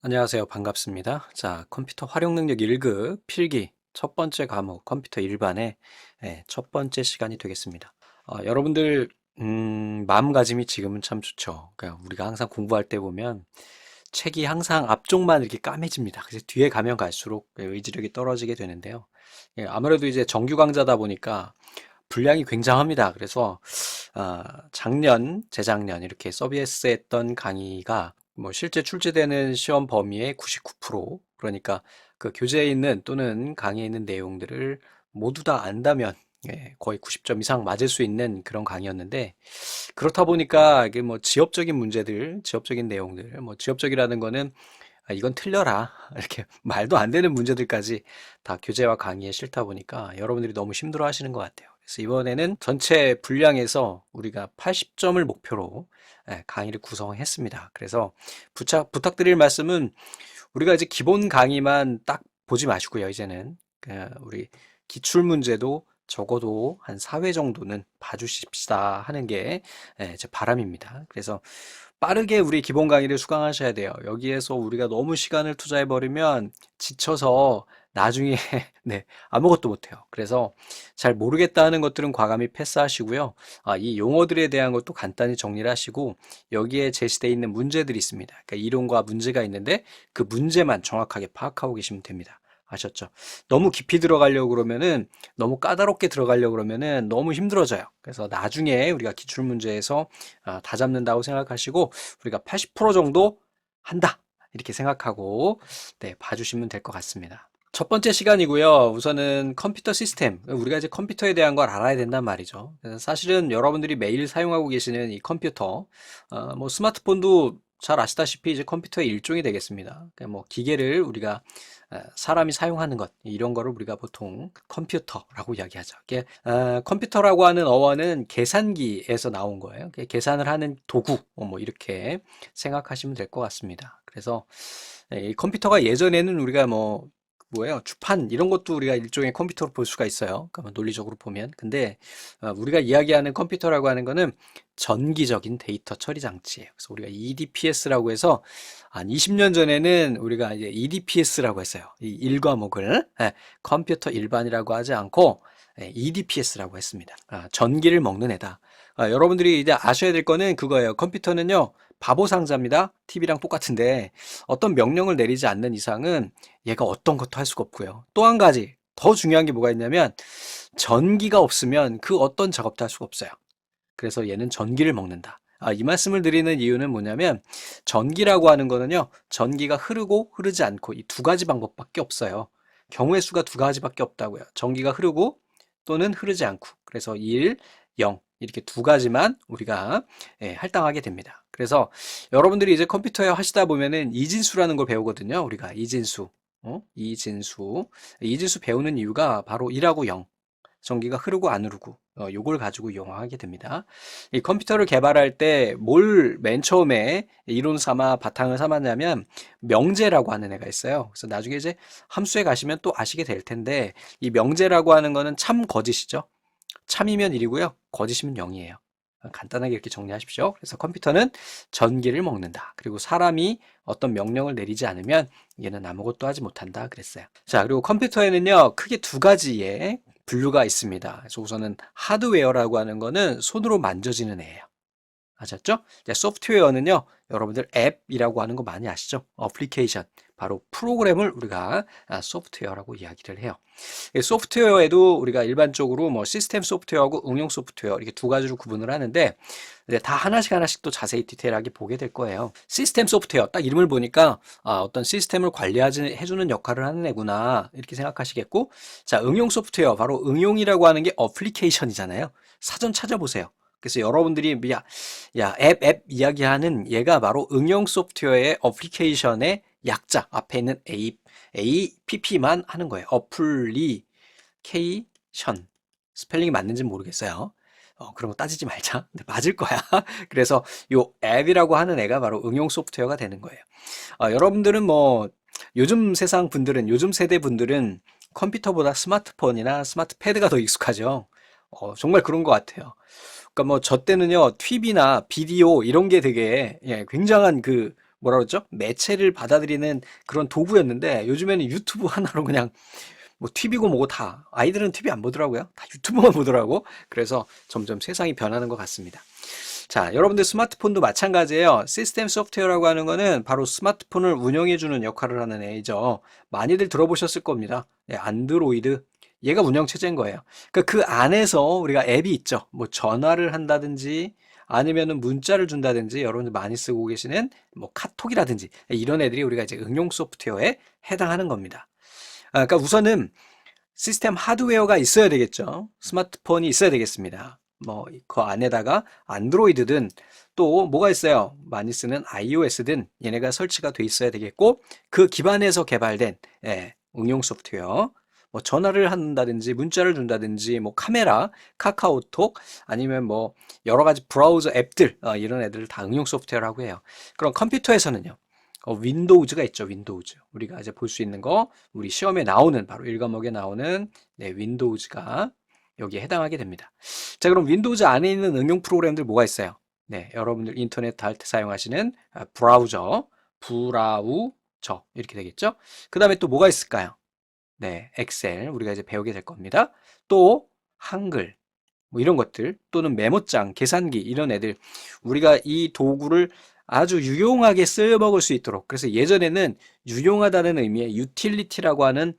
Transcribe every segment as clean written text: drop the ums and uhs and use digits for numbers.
안녕하세요. 반갑습니다. 자, 컴퓨터 활용 능력 1급 필기 첫 번째 과목 컴퓨터 일반의 첫 번째 시간이 되겠습니다. 여러분들 마음가짐이 지금은 참 좋죠. 그러니까 우리가 항상 공부할 때 보면 책이 항상 앞쪽만 이렇게 까매집니다. 그래서 뒤에 가면 갈수록 의지력이 떨어지게 되는데요. 아무래도 이제 정규 강좌다 보니까 분량이 굉장합니다. 그래서 작년, 재작년 이렇게 서비스했던 강의가 뭐 실제 출제되는 시험 범위의 99%, 그러니까 그 교재에 있는 또는 강의에 있는 내용들을 모두 다 안다면 거의 90점 이상 맞을 수 있는 그런 강의였는데, 그렇다 보니까 이게 뭐 지엽적인 문제들, 지엽적인 내용들, 뭐 지엽적이라는 거는 이건 틀려라 이렇게 말도 안 되는 문제들까지 다 교재와 강의에 싫다 보니까 여러분들이 너무 힘들어 하시는 것 같아요. 그래서 이번에는 전체 분량에서 우리가 80점을 목표로 강의를 구성했습니다. 그래서 부탁드릴 말씀은 우리가 이제 기본 강의만 딱 보지 마시고요. 이제는 우리 기출 문제도 적어도 한 4회 정도는 봐주십시다 하는 게 제 바람입니다. 그래서 빠르게 우리 기본 강의를 수강하셔야 돼요. 여기에서 우리가 너무 시간을 투자해버리면 지쳐서 나중에 네, 아무것도 못해요. 그래서 잘 모르겠다 하는 것들은 과감히 패스하시고요. 이 용어들에 대한 것도 간단히 정리를 하시고 여기에 제시되어 있는 문제들이 있습니다. 그러니까 이론과 문제가 있는데 그 문제만 정확하게 파악하고 계시면 됩니다. 아셨죠? 너무 깊이 들어가려고 그러면은 너무 까다롭게 들어가려고 그러면은 너무 힘들어져요. 그래서 나중에 우리가 기출 문제에서 다 잡는다고 생각하시고 우리가 80% 정도 한다. 이렇게 생각하고 네, 봐주시면 될 것 같습니다. 첫 번째 시간이고요. 우선은 컴퓨터 시스템. 우리가 이제 컴퓨터에 대한 걸 알아야 된단 말이죠. 그래서 사실은 여러분들이 매일 사용하고 계시는 이 컴퓨터, 뭐 스마트폰도 잘 아시다시피 이제 컴퓨터의 일종이 되겠습니다. 그러니까 뭐 기계를 우리가 사람이 사용하는 것 이런 거를 우리가 보통 컴퓨터라고 이야기하죠. 이게 컴퓨터라고 하는 어원은 계산기에서 나온 거예요. 계산을 하는 도구 뭐 이렇게 생각하시면 될 것 같습니다. 그래서 이 컴퓨터가 예전에는 우리가 뭐 뭐예요? 주판 이런 것도 우리가 일종의 컴퓨터로 볼 수가 있어요. 그러니까 논리적으로 보면. 근데 우리가 이야기하는 컴퓨터라고 하는 거는 전기적인 데이터 처리 장치예요. 그래서 우리가 EDPS라고 해서 한 20년 전에는 우리가 이제 EDPS라고 했어요. 이 일과목을 컴퓨터 일반이라고 하지 않고 EDPS라고 했습니다. 전기를 먹는 애다. 여러분들이 이제 아셔야 될 거는 그거예요. 컴퓨터는요, 바보 상자입니다. TV랑 똑같은데 어떤 명령을 내리지 않는 이상은 얘가 어떤 것도 할 수가 없고요. 또 한 가지 더 중요한 게 뭐가 있냐면 전기가 없으면 그 어떤 작업도 할 수가 없어요. 그래서 얘는 전기를 먹는다. 이 말씀을 드리는 이유는 뭐냐면 전기라고 하는 거는요, 전기가 흐르고 흐르지 않고 이 두 가지 방법밖에 없어요. 경우의 수가 두 가지밖에 없다고요. 전기가 흐르고 또는 흐르지 않고. 그래서 1, 0 이렇게 두 가지만 우리가 할당하게 됩니다. 그래서 여러분들이 이제 컴퓨터에 하시다 보면은 이진수라는 걸 배우거든요. 우리가 이진수, 이진수 배우는 이유가 바로 1하고 0. 전기가 흐르고 안 흐르고 요걸 가지고 이용하게 됩니다. 이 컴퓨터를 개발할 때 뭘 맨 처음에 이론 삼아 바탕을 삼았냐면 명제라고 하는 애가 있어요. 그래서 나중에 이제 함수에 가시면 또 아시게 될 텐데 이 명제라고 하는 거는 참 거짓이죠. 참이면 1이고요. 거짓이면 0이에요. 간단하게 이렇게 정리하십시오. 그래서 컴퓨터는 전기를 먹는다. 그리고 사람이 어떤 명령을 내리지 않으면 얘는 아무것도 하지 못한다 그랬어요. 자, 그리고 컴퓨터에는요, 크게 두 가지의 분류가 있습니다. 그래서 우선은 하드웨어라고 하는 거는 손으로 만져지는 애예요. 아셨죠? 이제 소프트웨어는요, 여러분들 앱이라고 하는 거 많이 아시죠? 어플리케이션. 바로 프로그램을 우리가 소프트웨어라고 이야기를 해요. 이 소프트웨어에도 우리가 일반적으로 뭐 시스템 소프트웨어하고 응용 소프트웨어 이렇게 두 가지로 구분을 하는데 이제 다 하나씩 또 자세히 디테일하게 보게 될 거예요. 시스템 소프트웨어 딱 이름을 보니까 어떤 시스템을 해주는 역할을 하는 애구나 이렇게 생각하시겠고, 자, 응용 소프트웨어 바로 응용이라고 하는 게 어플리케이션이잖아요. 사전 찾아보세요. 그래서 여러분들이 앱 이야기하는 얘가 바로 응용 소프트웨어의 어플리케이션의 약자 앞에 있는 APP만 하는 거예요. 어플리케이션. 스펠링이 맞는지 모르겠어요. 그런 거 따지지 말자. 근데 맞을 거야. 그래서 요 앱이라고 하는 애가 바로 응용 소프트웨어가 되는 거예요. 여러분들은 뭐 요즘 세상 분들은, 요즘 세대 분들은 컴퓨터보다 스마트폰이나 스마트 패드가 더 익숙하죠. 정말 그런 것 같아요. 그러니까 뭐 저 때는요, TV나 비디오 이런 게 되게 굉장한 그 뭐라 그러죠? 매체를 받아들이는 그런 도구였는데 요즘에는 유튜브 하나로 그냥 뭐 TV고 뭐고 다 아이들은 TV 안 보더라고요. 다 유튜브만 보더라고. 그래서 점점 세상이 변하는 것 같습니다. 자, 여러분들 스마트폰도 마찬가지예요. 시스템 소프트웨어라고 하는 거는 바로 스마트폰을 운영해주는 역할을 하는 애죠. 많이들 들어보셨을 겁니다. 네, 안드로이드. 얘가 운영체제인 거예요. 그러니까 그 안에서 우리가 앱이 있죠. 뭐 전화를 한다든지 아니면은 문자를 준다든지 여러분들 많이 쓰고 계시는 뭐 카톡이라든지 이런 애들이 우리가 이제 응용 소프트웨어에 해당하는 겁니다. 그러니까 우선은 시스템 하드웨어가 있어야 되겠죠. 스마트폰이 있어야 되겠습니다. 뭐 그 안에다가 안드로이드든 또 뭐가 있어요? 많이 쓰는 iOS든 얘네가 설치가 돼 있어야 되겠고 그 기반에서 개발된 응용 소프트웨어 뭐 전화를 한다든지 문자를 준다든지 뭐 카메라, 카카오톡 아니면 뭐 여러 가지 브라우저 앱들 이런 애들을 다 응용 소프트웨어라고 해요. 그럼 컴퓨터에서는요. 윈도우즈가 있죠. 윈도우즈. 우리가 이제 볼 수 있는 거, 우리 시험에 나오는, 바로 1과목에 나오는 윈도우즈가 여기에 해당하게 됩니다. 자, 그럼 윈도우즈 안에 있는 응용 프로그램들 뭐가 있어요? 네, 여러분들 인터넷 할 때 사용하시는 브라우저, 이렇게 되겠죠? 그 다음에 또 뭐가 있을까요? 네, 엑셀 우리가 이제 배우게 될 겁니다. 또 한글, 뭐 이런 것들 또는 메모장, 계산기 이런 애들 우리가 이 도구를 아주 유용하게 쓰여먹을 수 있도록 그래서 예전에는 유용하다는 의미의 유틸리티라고 하는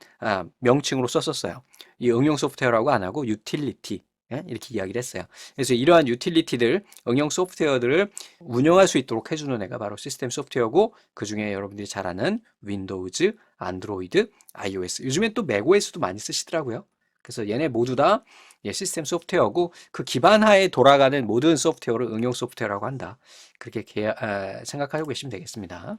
명칭으로 썼었어요. 이 응용 소프트웨어라고 안 하고 유틸리티 이렇게 이야기를 했어요. 그래서 이러한 유틸리티들, 응용 소프트웨어들을 운영할 수 있도록 해주는 애가 바로 시스템 소프트웨어고 그 중에 여러분들이 잘 아는 윈도우즈, 안드로이드, iOS 요즘엔 또 맥OS도 많이 쓰시더라고요. 그래서 얘네 모두 다 시스템 소프트웨어고 그 기반 하에 돌아가는 모든 소프트웨어를 응용 소프트웨어라고 한다. 그렇게 생각하고 계시면 되겠습니다.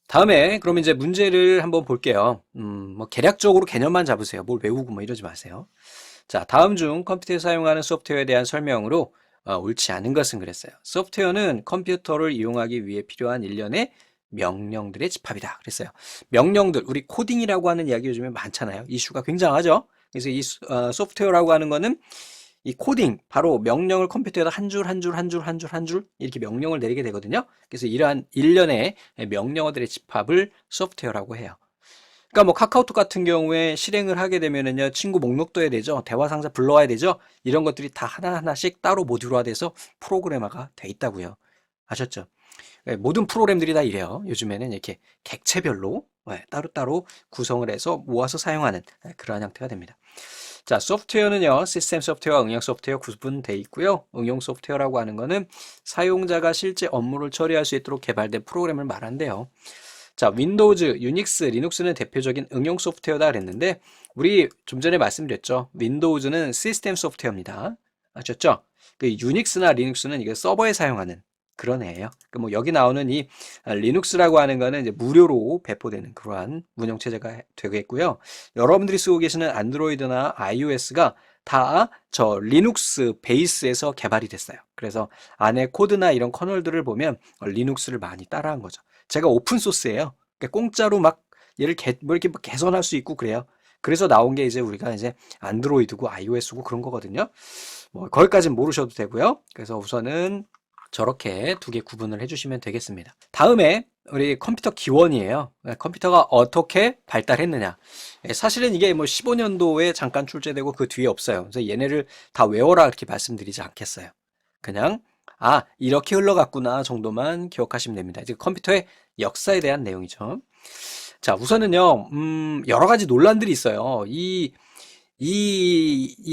다음에 그럼 이제 문제를 한번 볼게요. 뭐 개략적으로 개념만 잡으세요. 뭘 외우고 뭐 이러지 마세요. 자, 다음 중 컴퓨터에 사용하는 소프트웨어에 대한 설명으로 옳지 않은 것은 그랬어요. 소프트웨어는 컴퓨터를 이용하기 위해 필요한 일련의 명령들의 집합이다. 그랬어요. 명령들, 우리 코딩이라고 하는 이야기 요즘에 많잖아요. 이슈가 굉장하죠. 그래서 이 소프트웨어라고 하는 거는 이 코딩, 바로 명령을 컴퓨터에다 한 줄 한 줄 한 줄 한 줄 한 줄 이렇게 명령을 내리게 되거든요. 그래서 이러한 일련의 명령어들의 집합을 소프트웨어라고 해요. 그러니까 뭐 카카오톡 같은 경우에 실행을 하게 되면은요, 친구 목록 둬야 되죠. 대화 상자 불러와야 되죠. 이런 것들이 다 하나하나씩 따로 모듈화돼서 프로그래머가 돼 있다고요. 아셨죠? 모든 프로그램들이 다 이래요. 요즘에는 이렇게 객체별로 따로따로 구성을 해서 모아서 사용하는 그러한 형태가 됩니다. 자, 소프트웨어는요, 시스템 소프트웨어와 응용 소프트웨어 구분되어 있고요. 응용 소프트웨어라고 하는 거는 사용자가 실제 업무를 처리할 수 있도록 개발된 프로그램을 말한대요. 자, 윈도우즈, 유닉스, 리눅스는 대표적인 응용 소프트웨어다 그랬는데 우리 좀 전에 말씀드렸죠. 윈도우즈는 시스템 소프트웨어입니다. 아셨죠? 그 유닉스나 리눅스는 이게 서버에 사용하는 그런 애예요. 뭐 여기 나오는 이 리눅스라고 하는 거는 이제 무료로 배포되는 그러한 운영 체제가 되겠고요. 여러분들이 쓰고 계시는 안드로이드나 iOS가 다 저 리눅스 베이스에서 개발이 됐어요. 그래서 안에 코드나 이런 커널들을 보면 리눅스를 많이 따라한 거죠. 제가 오픈 소스예요. 그러니까 공짜로 막 얘를 뭐 이렇게 개선할 수 있고 그래요. 그래서 나온 게 이제 우리가 이제 안드로이드고 iOS고 그런 거거든요. 뭐 거기까지는 모르셔도 되고요. 그래서 우선은 저렇게 두 개 구분을 해주시면 되겠습니다. 다음에 우리 컴퓨터 기원이에요. 컴퓨터가 어떻게 발달했느냐. 사실은 이게 뭐 15년도에 잠깐 출제되고 그 뒤에 없어요. 그래서 얘네를 다 외워라 이렇게 말씀드리지 않겠어요. 그냥 이렇게 흘러갔구나 정도만 기억하시면 됩니다. 이제 컴퓨터의 역사에 대한 내용이죠. 자, 우선은요, 여러 가지 논란들이 있어요. 이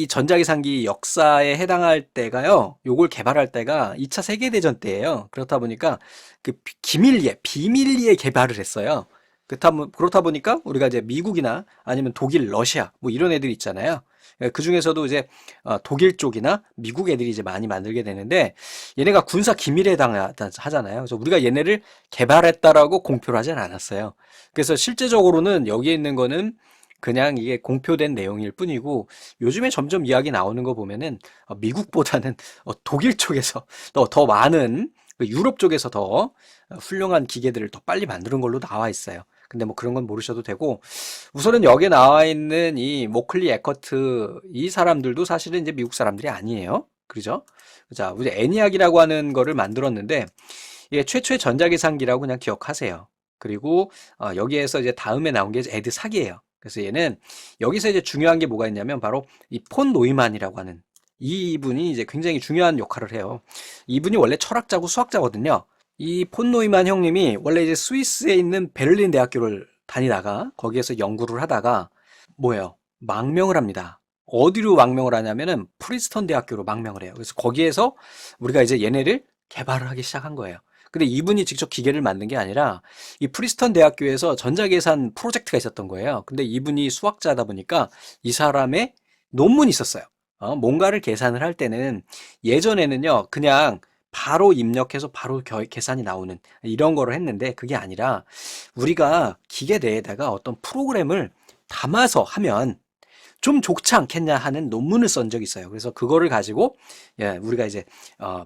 전자계산기 역사에 해당할 때가요, 요걸 개발할 때가 2차 세계대전 때예요. 그렇다 보니까 그 비밀리에 개발을 했어요. 그렇다 보니까 우리가 이제 미국이나 아니면 독일, 러시아 뭐 이런 애들 있잖아요. 그 중에서도 이제 독일 쪽이나 미국 애들이 이제 많이 만들게 되는데 얘네가 군사 기밀에 해당하잖아요. 그래서 우리가 얘네를 개발했다라고 공표를 하진 않았어요. 그래서 실제적으로는 여기에 있는 거는 그냥 이게 공표된 내용일 뿐이고 요즘에 점점 이야기 나오는 거 보면은 미국보다는 독일 쪽에서 더 많은 유럽 쪽에서 더 훌륭한 기계들을 더 빨리 만드는 걸로 나와 있어요. 근데 뭐 그런 건 모르셔도 되고 우선은 여기에 나와 있는 이 모클리 에커트 이 사람들도 사실은 이제 미국 사람들이 아니에요. 그죠? 자, 우리 애니악이라고 하는 거를 만들었는데 이게 최초의 전자계산기라고 그냥 기억하세요. 그리고 여기에서 이제 다음에 나온 게 에드삭이에요. 그래서 얘는 여기서 이제 중요한 게 뭐가 있냐면 바로 이 폰 노이만이라고 하는 이분이 이제 굉장히 중요한 역할을 해요. 이분이 원래 철학자고 수학자거든요. 이 폰 노이만 형님이 원래 이제 스위스에 있는 베를린 대학교를 다니다가 거기에서 연구를 하다가 뭐예요? 망명을 합니다. 어디로 망명을 하냐면은 프린스턴 대학교로 망명을 해요. 그래서 거기에서 우리가 이제 얘네를 개발을 하기 시작한 거예요. 근데 이분이 직접 기계를 만든 게 아니라 이 프린스턴 대학교에서 전자계산 프로젝트가 있었던 거예요. 근데 이분이 수학자다 보니까 이 사람의 논문이 있었어요. 뭔가를 계산을 할 때는 예전에는요, 그냥 바로 입력해서 바로 계산이 나오는 이런 거를 했는데 그게 아니라 우리가 기계 내에다가 어떤 프로그램을 담아서 하면 좀 좋지 않겠냐 하는 논문을 쓴 적이 있어요. 그래서 그거를 가지고 우리가 이제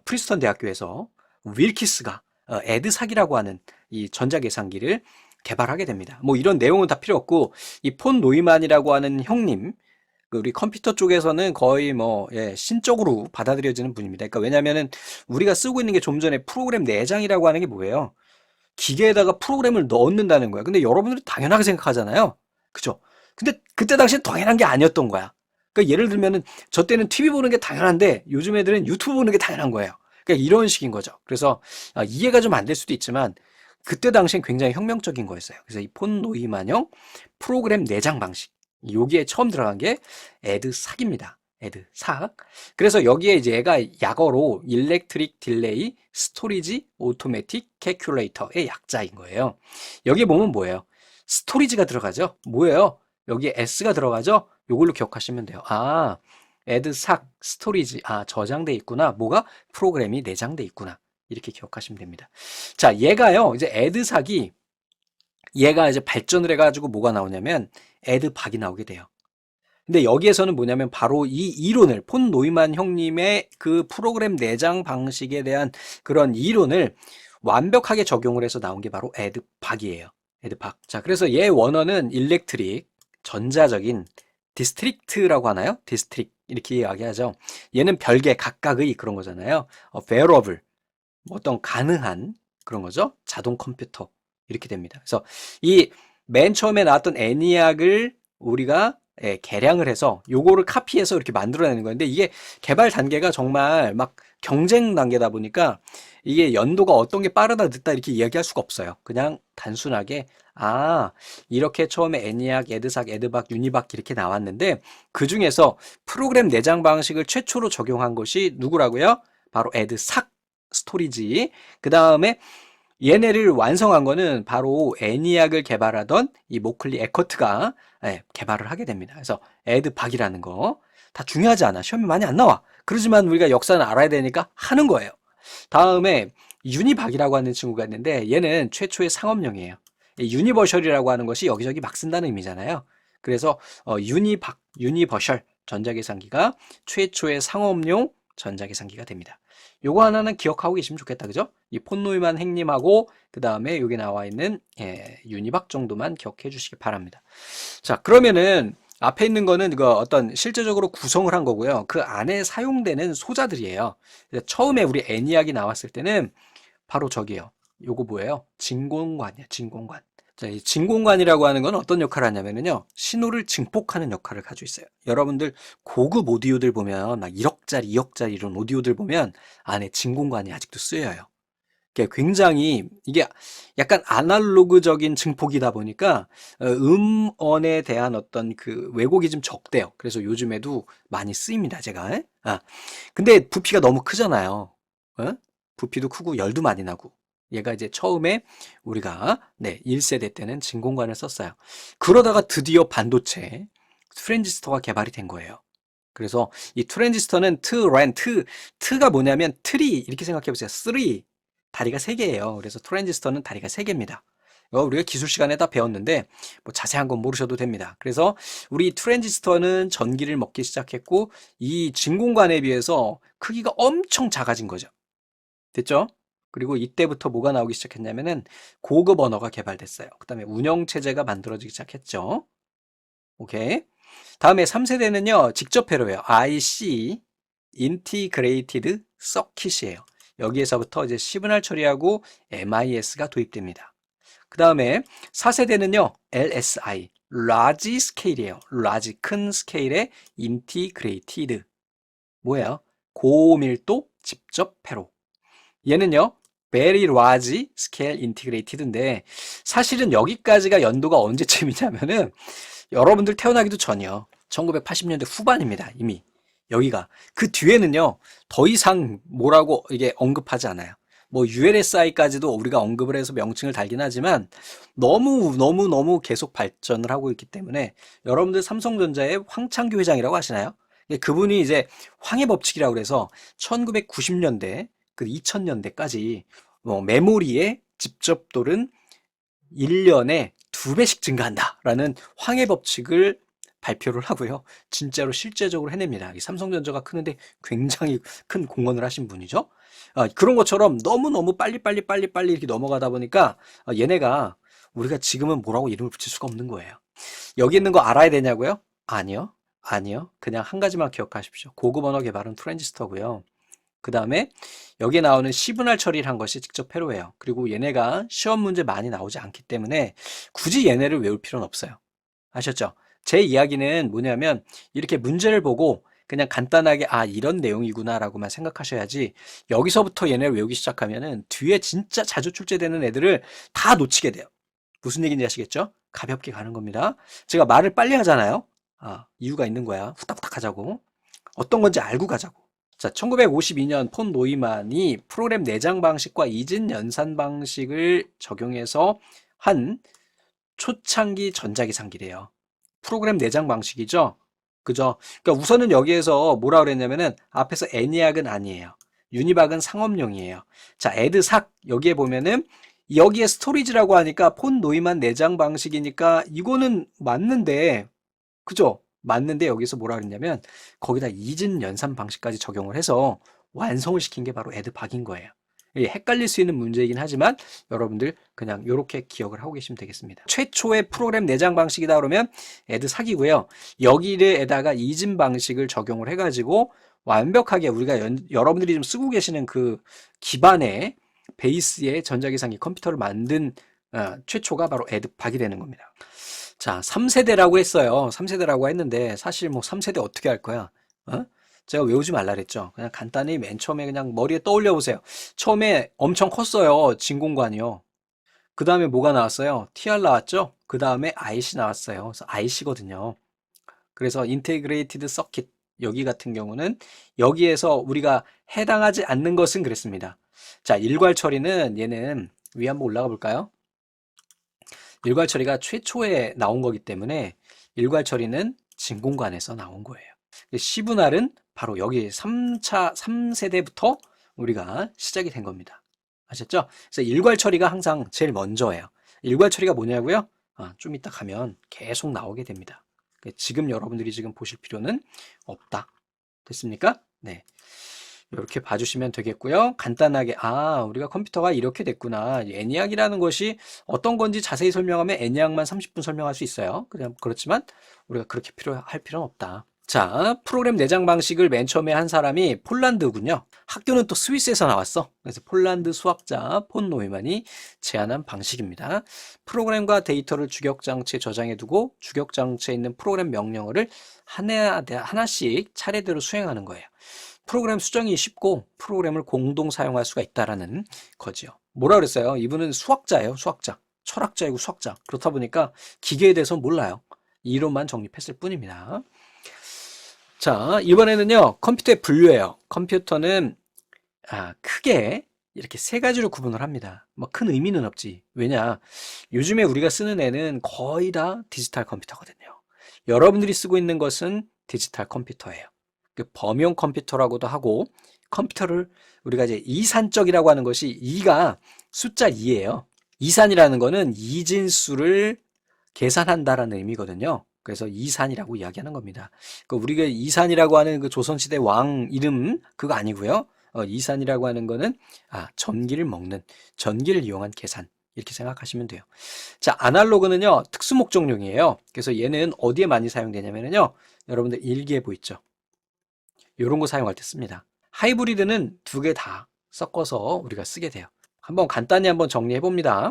프린스턴 대학교에서 윌키스가 에드삭이라고 하는 이 전자계산기를 개발하게 됩니다. 뭐 이런 내용은 다 필요 없고 이 폰 노이만이라고 하는 형님 우리 컴퓨터 쪽에서는 거의 뭐 신적으로 받아들여지는 분입니다. 그러니까 왜냐하면은 우리가 쓰고 있는 게 좀 전에 프로그램 내장이라고 하는 게 뭐예요? 기계에다가 프로그램을 넣는다는 거야. 근데 여러분들이 당연하게 생각하잖아요. 그죠? 근데 그때 당시엔 당연한 게 아니었던 거야. 그러니까 예를 들면은 저 때는 TV 보는 게 당연한데 요즘 애들은 유튜브 보는 게 당연한 거예요. 그러니까 이런 식인 거죠. 그래서 이해가 좀 안 될 수도 있지만 그때 당시엔 굉장히 혁명적인 거였어요. 그래서 이 폰 노이만형 프로그램 내장 방식. 여기에 처음 들어간 게 에드삭입니다. 에드삭. 그래서 여기에 이제 얘가 약어로 일렉트릭 딜레이 스토리지 오토매틱 캐큘레이터의 약자인 거예요. 여기 보면 뭐예요? 스토리지가 들어가죠? 뭐예요? 여기에 S가 들어가죠? 요걸로 기억하시면 돼요. 에드삭 스토리지. 저장돼 있구나. 뭐가? 프로그램이 내장돼 있구나. 이렇게 기억하시면 됩니다. 자, 얘가요. 이제 에드삭이 얘가 이제 발전을 해가지고 뭐가 나오냐면 에드박이 나오게 돼요. 근데 여기에서는 뭐냐면 바로 이 이론을 폰 노이만 형님의 그 프로그램 내장 방식에 대한 그런 이론을 완벽하게 적용을 해서 나온 게 바로 에드박이에요. 에드박. 자, 그래서 얘 원어는 일렉트릭, 전자적인 디스트릭트라고 하나요? 디스트릭 이렇게 이야기하죠. 얘는 별개 각각의 그런 거잖아요. variable 어떤 가능한 그런 거죠. 자동 컴퓨터 이렇게 됩니다. 그래서 이 맨 처음에 나왔던 애니악을 우리가 개량을 해서 요거를 카피해서 이렇게 만들어내는 건데 이게 개발 단계가 정말 막 경쟁 단계다 보니까 이게 연도가 어떤 게 빠르다 늦다 이렇게 이야기할 수가 없어요. 그냥 단순하게 이렇게 처음에 애니악, 에드삭, 에드박, 유니박 이렇게 나왔는데 그 중에서 프로그램 내장 방식을 최초로 적용한 것이 누구라고요? 바로 에드삭 스토리지. 그 다음에 얘네를 완성한 거는 바로 애니악을 개발하던 이 모클리 에커트가 개발을 하게 됩니다. 그래서 에드박이라는 거 다 중요하지 않아. 시험에 많이 안 나와. 그러지만 우리가 역사는 알아야 되니까 하는 거예요. 다음에 유니박이라고 하는 친구가 있는데 얘는 최초의 상업용이에요. 유니버셜이라고 하는 것이 여기저기 막 쓴다는 의미잖아요. 그래서 유니버셜 전자계산기가 최초의 상업용 전자계산기가 됩니다. 요거 하나는 기억하고 계시면 좋겠다. 그죠? 이 폰노이만 행님하고 그 다음에 여기 나와 있는 유니박 정도만 기억해 주시기 바랍니다. 자, 그러면은 앞에 있는 거는 그 어떤 실제적으로 구성을 한 거고요. 그 안에 사용되는 소자들이에요. 처음에 우리 애니악이 나왔을 때는 바로 저기요. 요거 뭐예요? 진공관이야, 진공관. 자, 이 진공관이라고 하는 건 어떤 역할을 하냐면요. 신호를 증폭하는 역할을 가지고 있어요. 여러분들 고급 오디오들 보면 막 1억짜리, 2억짜리 이런 오디오들 보면 안에 진공관이 아직도 쓰여요. 굉장히 이게 약간 아날로그적인 증폭이다 보니까 음원에 대한 어떤 그 왜곡이 좀 적대요. 그래서 요즘에도 많이 쓰입니다, 제가. 근데 부피가 너무 크잖아요. 부피도 크고 열도 많이 나고. 얘가 이제 처음에 우리가 1세대 때는 진공관을 썼어요. 그러다가 드디어 반도체 트랜지스터가 개발이 된 거예요. 그래서 이 트랜지스터는 트가 뭐냐면 트리 이렇게 생각해 보세요. 3 다리가 3개예요. 그래서 트랜지스터는 다리가 3개입니다. 우리가 기술 시간에 다 배웠는데 뭐 자세한 건 모르셔도 됩니다. 그래서 우리 트랜지스터는 전기를 먹기 시작했고 이 진공관에 비해서 크기가 엄청 작아진 거죠. 됐죠? 그리고 이때부터 뭐가 나오기 시작했냐면은 고급 언어가 개발됐어요. 그 다음에 운영체제가 만들어지기 시작했죠. 오케이. 다음에 3세대는요, 직접 회로예요. IC, Integrated Circuit이에요. 여기에서부터 이제 시그널 처리하고 MIS가 도입됩니다. 그 다음에 4세대는요, LSI, Large Scale이에요. Large, 큰 스케일의 Integrated. 뭐예요? 고밀도 직접 회로. 얘는요, Very Large Scale Integrated인데, 사실은 여기까지가 연도가 언제쯤이냐면은, 여러분들 태어나기도 전이요. 1980년대 후반입니다, 이미. 여기가. 그 뒤에는요, 더 이상 뭐라고 이게 언급하지 않아요. 뭐 ULSI까지도 우리가 언급을 해서 명칭을 달긴 하지만 너무 계속 발전을 하고 있기 때문에 여러분들 삼성전자의 황창규 회장이라고 아시나요? 그분이 이제 황해 법칙이라고 그래서 1990년대 그 2000년대까지 메모리의 집접도는 1년에 2배씩 증가한다라는 황해 법칙을 발표를 하고요. 진짜로 실제적으로 해냅니다. 이 삼성전자가 크는데 굉장히 큰 공헌을 하신 분이죠. 그런 것처럼 너무너무 빨리빨리 이렇게 넘어가다 보니까 얘네가 우리가 지금은 뭐라고 이름을 붙일 수가 없는 거예요. 여기 있는 거 알아야 되냐고요? 아니요. 아니요. 그냥 한 가지만 기억하십시오. 고급 언어 개발은 트랜지스터고요. 그 다음에 여기에 나오는 시분할 처리를 한 것이 직접 회로예요. 그리고 얘네가 시험 문제 많이 나오지 않기 때문에 굳이 얘네를 외울 필요는 없어요. 아셨죠? 제 이야기는 뭐냐면 이렇게 문제를 보고 그냥 간단하게 이런 내용이구나 라고만 생각하셔야지 여기서부터 얘네를 외우기 시작하면은 뒤에 진짜 자주 출제되는 애들을 다 놓치게 돼요. 무슨 얘기인지 아시겠죠? 가볍게 가는 겁니다. 제가 말을 빨리 하잖아요. 이유가 있는 거야. 후딱후딱 하자고. 어떤 건지 알고 가자고. 자, 1952년 폰 노이만이 프로그램 내장 방식과 이진 연산 방식을 적용해서 한 초창기 전자기상기래요. 프로그램 내장 방식이죠. 그죠? 그러니까 우선은 여기에서 뭐라 그랬냐면은 앞에서 애니악은 아니에요. 유니박은 상업용이에요. 자, 애드삭 여기에 보면은 여기에 스토리지라고 하니까 폰 노이만 내장 방식이니까 이거는 맞는데 그죠? 맞는데 여기서 뭐라 그랬냐면 거기다 이진 연산 방식까지 적용을 해서 완성을 시킨 게 바로 애드박인 거예요. 헷갈릴 수 있는 문제이긴 하지만 여러분들 그냥 이렇게 기억을 하고 계시면 되겠습니다. 최초의 프로그램 내장 방식이다 그러면 애드삭이고요. 여기에다가 이진 방식을 적용을 해가지고 완벽하게 우리가 여러분들이 좀 쓰고 계시는 그 기반의 베이스의 전자계산기 컴퓨터를 만든 최초가 바로 애드박이 되는 겁니다. 자, 3세대라고 했어요. 3세대라고 했는데 사실 뭐 3세대 어떻게 할 거야? 제가 외우지 말라 그랬죠. 그냥 간단히 맨 처음에 그냥 머리에 떠올려 보세요. 처음에 엄청 컸어요. 진공관이요. 그 다음에 뭐가 나왔어요? TR 나왔죠? 그 다음에 IC 나왔어요. 그래서 IC거든요. 그래서 인테그레이티드 서킷 여기 같은 경우는 여기에서 우리가 해당하지 않는 것은 그랬습니다. 자, 일괄 처리는 얘는 위에 한번 올라가 볼까요? 일괄 처리가 최초에 나온 거기 때문에 일괄 처리는 진공관에서 나온 거예요. 시분할은 바로 여기 3세대부터 우리가 시작이 된 겁니다. 아셨죠? 그래서 일괄 처리가 항상 제일 먼저예요. 일괄 처리가 뭐냐고요? 좀 이따 가면 계속 나오게 됩니다. 지금 여러분들이 지금 보실 필요는 없다. 됐습니까? 네. 이렇게 봐주시면 되겠고요. 간단하게 우리가 컴퓨터가 이렇게 됐구나. 애니악이라는 것이 어떤 건지 자세히 설명하면 애니악만 30분 설명할 수 있어요. 그냥 그렇지만 우리가 그렇게 할 필요는 없다. 자, 프로그램 내장 방식을 맨 처음에 한 사람이 폴란드군요. 학교는 또 스위스에서 나왔어. 그래서 폴란드 수학자 폰 노이만이 제안한 방식입니다. 프로그램과 데이터를 주격장치에 저장해 두고 주격장치에 있는 프로그램 명령어를 하나씩 차례대로 수행하는 거예요. 프로그램 수정이 쉽고 프로그램을 공동 사용할 수가 있다라는 거지요. 뭐라 그랬어요? 이분은 수학자예요, 수학자. 철학자이고 수학자. 그렇다 보니까 기계에 대해서 몰라요. 이론만 정립했을 뿐입니다. 자, 이번에는요, 컴퓨터의 분류예요. 컴퓨터는 크게 이렇게 세 가지로 구분을 합니다. 뭐 큰 의미는 없지. 왜냐? 요즘에 우리가 쓰는 애는 거의 다 디지털 컴퓨터거든요. 여러분들이 쓰고 있는 것은 디지털 컴퓨터예요. 범용 컴퓨터라고도 하고 컴퓨터를 우리가 이제 이산적이라고 하는 것이 2가 숫자 2예요. 이산이라는 거는 이진수를 계산한다라는 의미거든요. 그래서 이산이라고 이야기하는 겁니다. 우리가 이산이라고 하는 그 조선시대 왕 이름 그거 아니고요. 이산이라고 하는 거는 전기를 먹는 전기를 이용한 계산 이렇게 생각하시면 돼요. 자, 아날로그는요 특수목적용이에요. 그래서 얘는 어디에 많이 사용되냐면요 여러분들 일기예보 있죠. 이런 거 사용할 때 씁니다. 하이브리드는 두 개 다 섞어서 우리가 쓰게 돼요. 간단히 한번 정리해 봅니다.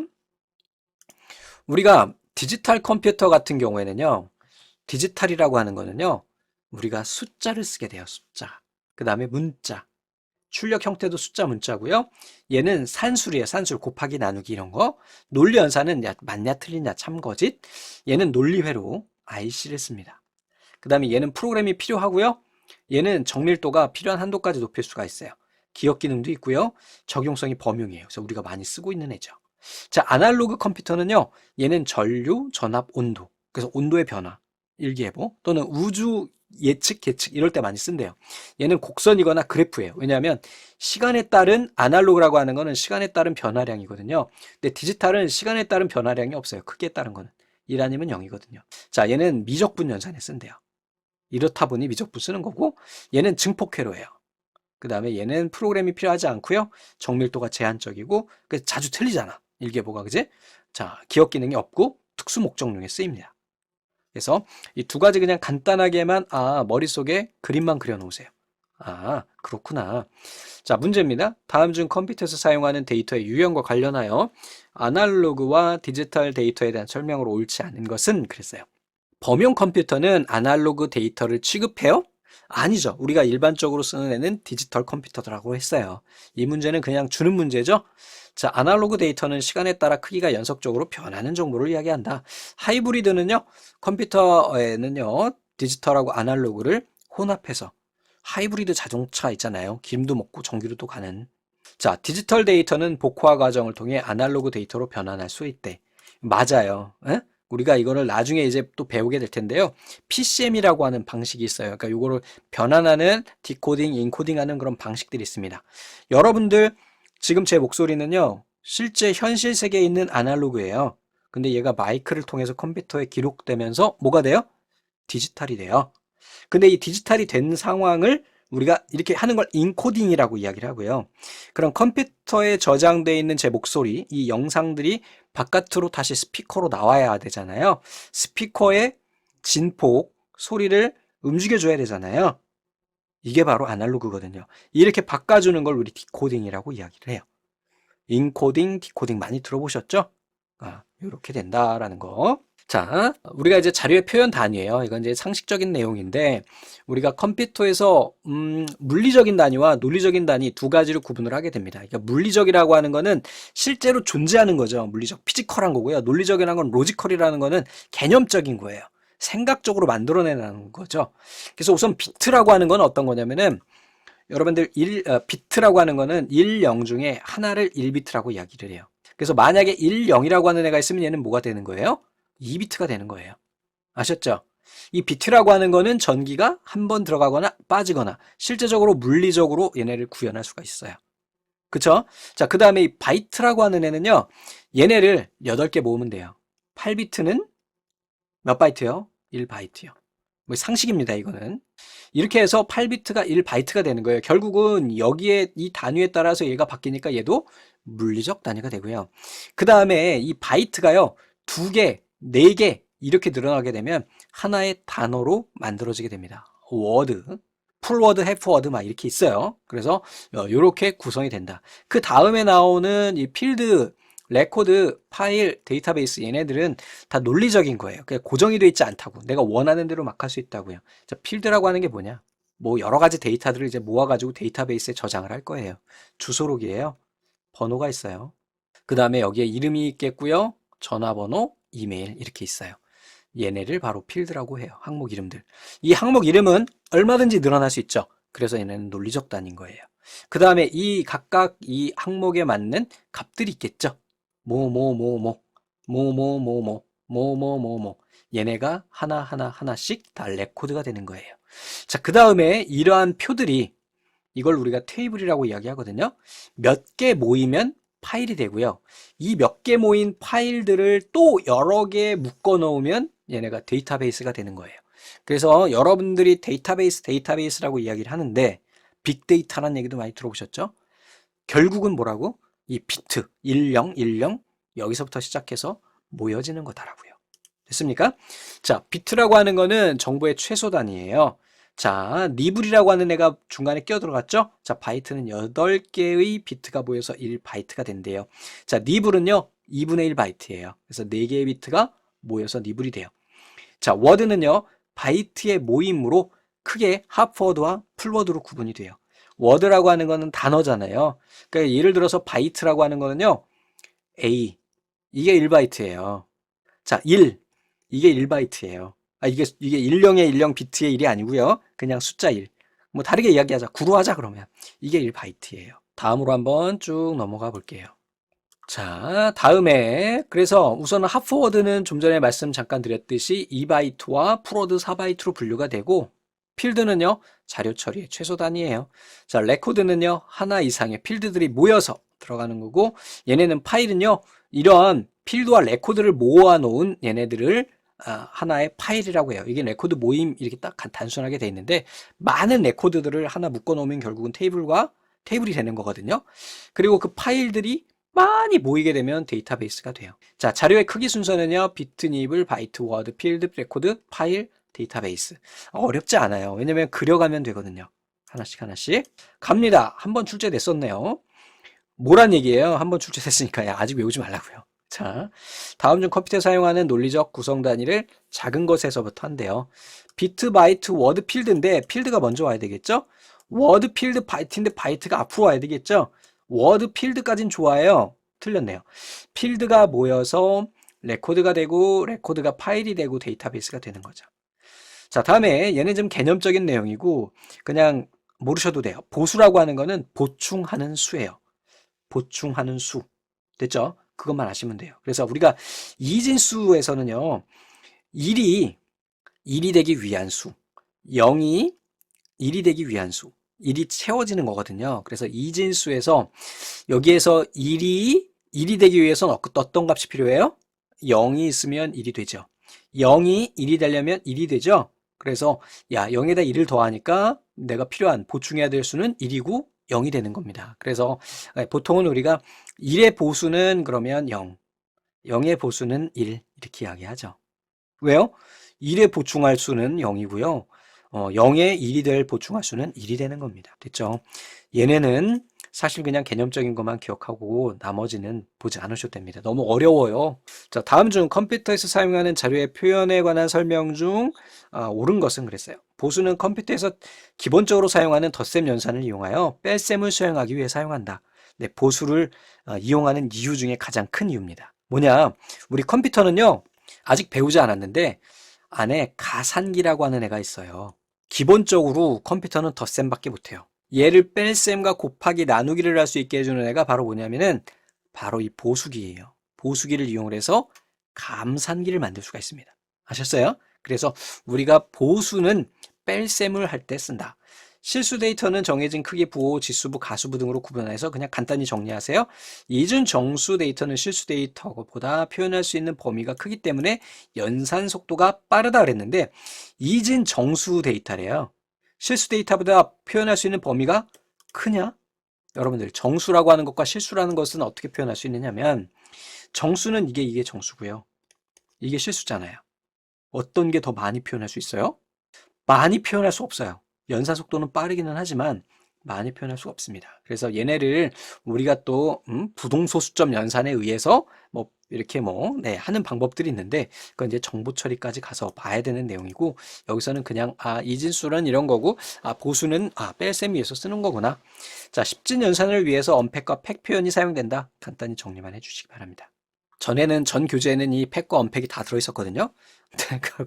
우리가 디지털 컴퓨터 같은 경우에는요, 디지털이라고 하는 거는요, 우리가 숫자를 쓰게 돼요, 숫자. 그 다음에 문자. 출력 형태도 숫자 문자고요. 얘는 산술이에요. 산술 곱하기 나누기 이런 거. 논리 연산은 맞냐 틀리냐 참거짓. 얘는 논리회로 IC를 씁니다. 그 다음에 얘는 프로그램이 필요하고요. 얘는 정밀도가 필요한 한도까지 높일 수가 있어요. 기억 기능도 있고요. 적용성이 범용이에요. 그래서 우리가 많이 쓰고 있는 애죠. 자, 아날로그 컴퓨터는요. 얘는 전류, 전압, 온도. 그래서 온도의 변화, 일기예보 또는 우주 예측, 계측 이럴 때 많이 쓴대요. 얘는 곡선이거나 그래프예요. 왜냐하면 시간에 따른 아날로그라고 하는 거는 시간에 따른 변화량이거든요. 근데 디지털은 시간에 따른 변화량이 없어요. 크기에 따른 거는. 1 아니면 0이거든요. 자, 얘는 미적분 연산에 쓴대요. 이렇다 보니 미적분 쓰는 거고, 얘는 증폭회로예요. 그 다음에 얘는 프로그램이 필요하지 않고요. 정밀도가 제한적이고, 그래서 자주 틀리잖아. 일기예보가, 그지? 자, 기억 기능이 없고 특수 목적용에 쓰입니다. 그래서 이 두 가지 그냥 간단하게만 머릿속에 그림만 그려놓으세요. 그렇구나. 자, 문제입니다. 다음 중 컴퓨터에서 사용하는 데이터의 유형과 관련하여 아날로그와 디지털 데이터에 대한 설명으로 옳지 않은 것은 그랬어요. 범용 컴퓨터는 아날로그 데이터를 취급해요? 아니죠. 우리가 일반적으로 쓰는 애는 디지털 컴퓨터라고 했어요. 이 문제는 그냥 주는 문제죠. 자, 아날로그 데이터는 시간에 따라 크기가 연속적으로 변하는 정보를 이야기한다. 하이브리드는요, 컴퓨터에는요, 디지털하고 아날로그를 혼합해서 하이브리드 자동차 있잖아요. 기름도 먹고 전기로도 가는. 자, 디지털 데이터는 복화 과정을 통해 아날로그 데이터로 변환할 수 있대. 맞아요. 에? 우리가 이거를 나중에 이제 또 배우게 될 텐데요. PCM이라고 하는 방식이 있어요. 그러니까 이거를 변환하는 디코딩, 인코딩하는 그런 방식들이 있습니다. 여러분들 지금 제 목소리는요. 실제 현실 세계에 있는 아날로그예요. 근데 얘가 마이크를 통해서 컴퓨터에 기록되면서 뭐가 돼요? 디지털이 돼요. 근데 이 디지털이 된 상황을 우리가 이렇게 하는 걸 인코딩이라고 이야기를 하고요. 그럼 컴퓨터에 저장되어 있는 제 목소리, 이 영상들이 바깥으로 다시 스피커로 나와야 되잖아요. 스피커의 진폭, 소리를 움직여줘야 되잖아요. 이게 바로 아날로그거든요. 이렇게 바꿔주는 걸 우리 디코딩이라고 이야기를 해요. 인코딩, 디코딩 많이 들어보셨죠? 이렇게 된다라는 거. 자, 우리가 이제 자료의 표현 단위예요. 이건 이제 상식적인 내용인데 우리가 컴퓨터에서 물리적인 단위와 논리적인 단위 두 가지로 구분을 하게 됩니다. 그러니까 물리적이라고 하는 거는 실제로 존재하는 거죠. 물리적, 피지컬한 거고요. 논리적이라는 건 로지컬이라는 거는 개념적인 거예요. 생각적으로 만들어내는 거죠. 그래서 우선 비트라고 하는 건 어떤 거냐면은 여러분들 비트라고 하는 거는 1, 0 중에 하나를 1비트라고 이야기를 해요. 그래서 만약에 1, 0이라고 하는 애가 있으면 얘는 뭐가 되는 거예요? 2비트가 되는 거예요. 아셨죠? 이 비트라고 하는 거는 전기가 한 번 들어가거나 빠지거나 실제적으로 물리적으로 얘네를 구현할 수가 있어요. 그쵸? 자, 그 다음에 이 바이트라고 하는 애는요. 얘네를 8개 모으면 돼요. 8비트는 몇 바이트요? 1바이트요. 뭐 상식입니다, 이거는. 이렇게 해서 8비트가 1바이트가 되는 거예요. 결국은 여기에 이 단위에 따라서 얘가 바뀌니까 얘도 물리적 단위가 되고요. 그 다음에 이 바이트가요. 2개, 4개 이렇게 늘어나게 되면 하나의 단어로 만들어지게 됩니다. 워드, 풀워드, 해프워드 막 이렇게 있어요. 그래서 이렇게 구성이 된다. 그 다음에 나오는 이 필드, 레코드, 파일, 데이터베이스 얘네들은 다 논리적인 거예요. 그냥 고정이 돼 있지 않다고. 내가 원하는 대로 막 할 수 있다고요. 자, 필드라고 하는 게 뭐냐? 뭐 여러 가지 데이터들을 이제 모아가지고 데이터베이스에 저장을 할 거예요. 주소록이에요. 번호가 있어요. 그 다음에 여기에 이름이 있겠고요. 전화번호, 이메일 이렇게 있어요. 얘네를 바로 필드라고 해요. 항목 이름들. 이 항목 이름은 얼마든지 늘어날 수 있죠. 그래서 얘네는 논리적 단위인 거예요. 그 다음에 이 각각 이 항목에 맞는 값들이 있겠죠. 얘네가 하나씩 다 레코드가 되는 거예요. 자, 그 다음에 이러한 표들이 이걸 우리가 테이블이라고 이야기하거든요. 몇 개 모이면 파일이 되고요. 이 몇 개 모인 파일들을 또 여러 개 묶어 놓으면 얘네가 데이터베이스가 되는 거예요. 그래서 여러분들이 데이터베이스라고 이야기를 하는데 빅데이터라는 얘기도 많이 들어보셨죠? 결국은 뭐라고? 이 비트 1010 여기서부터 시작해서 모여지는 거다라고요. 됐습니까? 자, 비트라고 하는 거는 정보의 최소 단위예요. 자, 니블이라고 하는 애가 중간에 끼어 들어갔죠? 자, 바이트는 8개의 비트가 모여서 1바이트가 된대요. 자, 니블은요, 2분의 1 바이트예요. 그래서 4개의 비트가 모여서 니블이 돼요. 자, 워드는요, 바이트의 모임으로 크게 하프워드와 풀워드로 구분이 돼요. 워드라고 하는 거는 단어잖아요. 그러니까 예를 들어서 바이트라고 하는 거는요, A, 이게 1바이트예요. 자, 1, 이게 1바이트예요. 이게 10의 10 비트의 1이 아니고요. 그냥 숫자 1. 뭐 다르게 이야기하자. 구로 하자 그러면. 이게 1바이트예요. 다음으로 한번 쭉 넘어가 볼게요. 자, 다음에 그래서 우선 핫포워드는 좀 전에 말씀 잠깐 드렸듯이 2바이트와 풀워드 4바이트로 분류가 되고 필드는요, 자료 처리의 최소 단위예요. 자, 레코드는요, 하나 이상의 필드들이 모여서 들어가는 거고 얘네는 파일은요, 이런 필드와 레코드를 모아 놓은 얘네들을 하나의 파일이라고 해요. 이게 레코드 모임 이렇게 딱 단순하게 돼 있는데 많은 레코드들을 하나 묶어 놓으면 결국은 테이블이 되는 거거든요. 그리고 그 파일들이 많이 모이게 되면 데이터베이스가 돼요. 자, 자료의 크기 순서는요, 비트, 니블, 바이트, 워드, 필드, 레코드, 파일, 데이터베이스. 어렵지 않아요. 왜냐면 그려가면 되거든요. 하나씩 하나씩. 갑니다. 한번 출제됐었네요. 뭐란 얘기예요? 한번 출제됐으니까 아직 외우지 말라고요. 자, 다음 중 컴퓨터에 사용하는 논리적 구성 단위를 작은 것에서부터 한대요. 비트, 바이트, 워드, 필드인데 필드가 먼저 와야 되겠죠? 워드, 필드, 바이트인데 바이트가 앞으로 와야 되겠죠? 워드, 필드까진 좋아요. 틀렸네요. 필드가 모여서 레코드가 되고 레코드가 파일이 되고 데이터베이스가 되는 거죠. 자, 다음에 얘는 좀 개념적인 내용이고 그냥 모르셔도 돼요. 보수라고 하는 거는 보충하는 수예요. 보충하는 수. 됐죠? 그것만 아시면 돼요. 그래서 우리가 이진수에서는요. 1이 되기 위한 수, 0이 1이 되기 위한 수, 1이 채워지는 거거든요. 그래서 이진수에서 여기에서 1이 되기 위해서는 어떤 값이 필요해요? 0이 있으면 1이 되죠. 0이 1이 되려면 1이 되죠. 그래서 0에다 1을 더하니까 내가 필요한 보충해야 될 수는 1이고 0이 되는 겁니다. 그래서 보통은 우리가 1의 보수는 그러면 0, 0의 보수는 1 이렇게 이야기하죠. 왜요? 1에 보충할 수는 0이고요. 0에 1이 될 보충할 수는 1이 되는 겁니다. 됐죠? 얘네는 사실 그냥 개념적인 것만 기억하고 나머지는 보지 않으셔도 됩니다. 너무 어려워요. 자, 다음 중 컴퓨터에서 사용하는 자료의 표현에 관한 설명 중 옳은 것은 그랬어요. 보수는 컴퓨터에서 기본적으로 사용하는 덧셈 연산을 이용하여 뺄셈을 수행하기 위해 사용한다. 네, 보수를 이용하는 이유 중에 가장 큰 이유입니다. 뭐냐? 우리 컴퓨터는요, 아직 배우지 않았는데 안에 가산기라고 하는 애가 있어요. 기본적으로 컴퓨터는 덧셈밖에 못해요. 얘를 뺄셈과 곱하기 나누기를 할 수 있게 해주는 애가 바로 뭐냐면은 바로 이 보수기예요. 보수기를 이용해서 감산기를 만들 수가 있습니다. 아셨어요? 그래서 우리가 보수는 뺄셈을 할 때 쓴다. 실수 데이터는 정해진 크기, 부호, 지수부, 가수부 등으로 구분해서 그냥 간단히 정리하세요. 이중 정수 데이터는 실수 데이터보다 표현할 수 있는 범위가 크기 때문에 연산 속도가 빠르다 그랬는데 이진 정수 데이터래요. 실수 데이터보다 표현할 수 있는 범위가 크냐? 여러분들 정수라고 하는 것과 실수라는 것은 어떻게 표현할 수 있느냐면 정수는 이게 정수고요. 이게 실수잖아요. 어떤 게 더 많이 표현할 수 있어요? 많이 표현할 수 없어요. 연산 속도는 빠르기는 하지만 많이 표현할 수가 없습니다. 그래서 얘네를 우리가 또 부동소수점 연산에 의해서 뭐 이렇게 하는 방법들이 있는데 그건 이제 정보 처리까지 가서 봐야 되는 내용이고 여기서는 그냥 이진수는 이런 거고 보수는 뺄셈 위해서 쓰는 거구나. 자, 10진 연산을 위해서 언팩과 팩 표현이 사용된다. 간단히 정리만 해주시기 바랍니다. 전에는 전 교재에는 이 팩과 언팩이 다 들어있었거든요.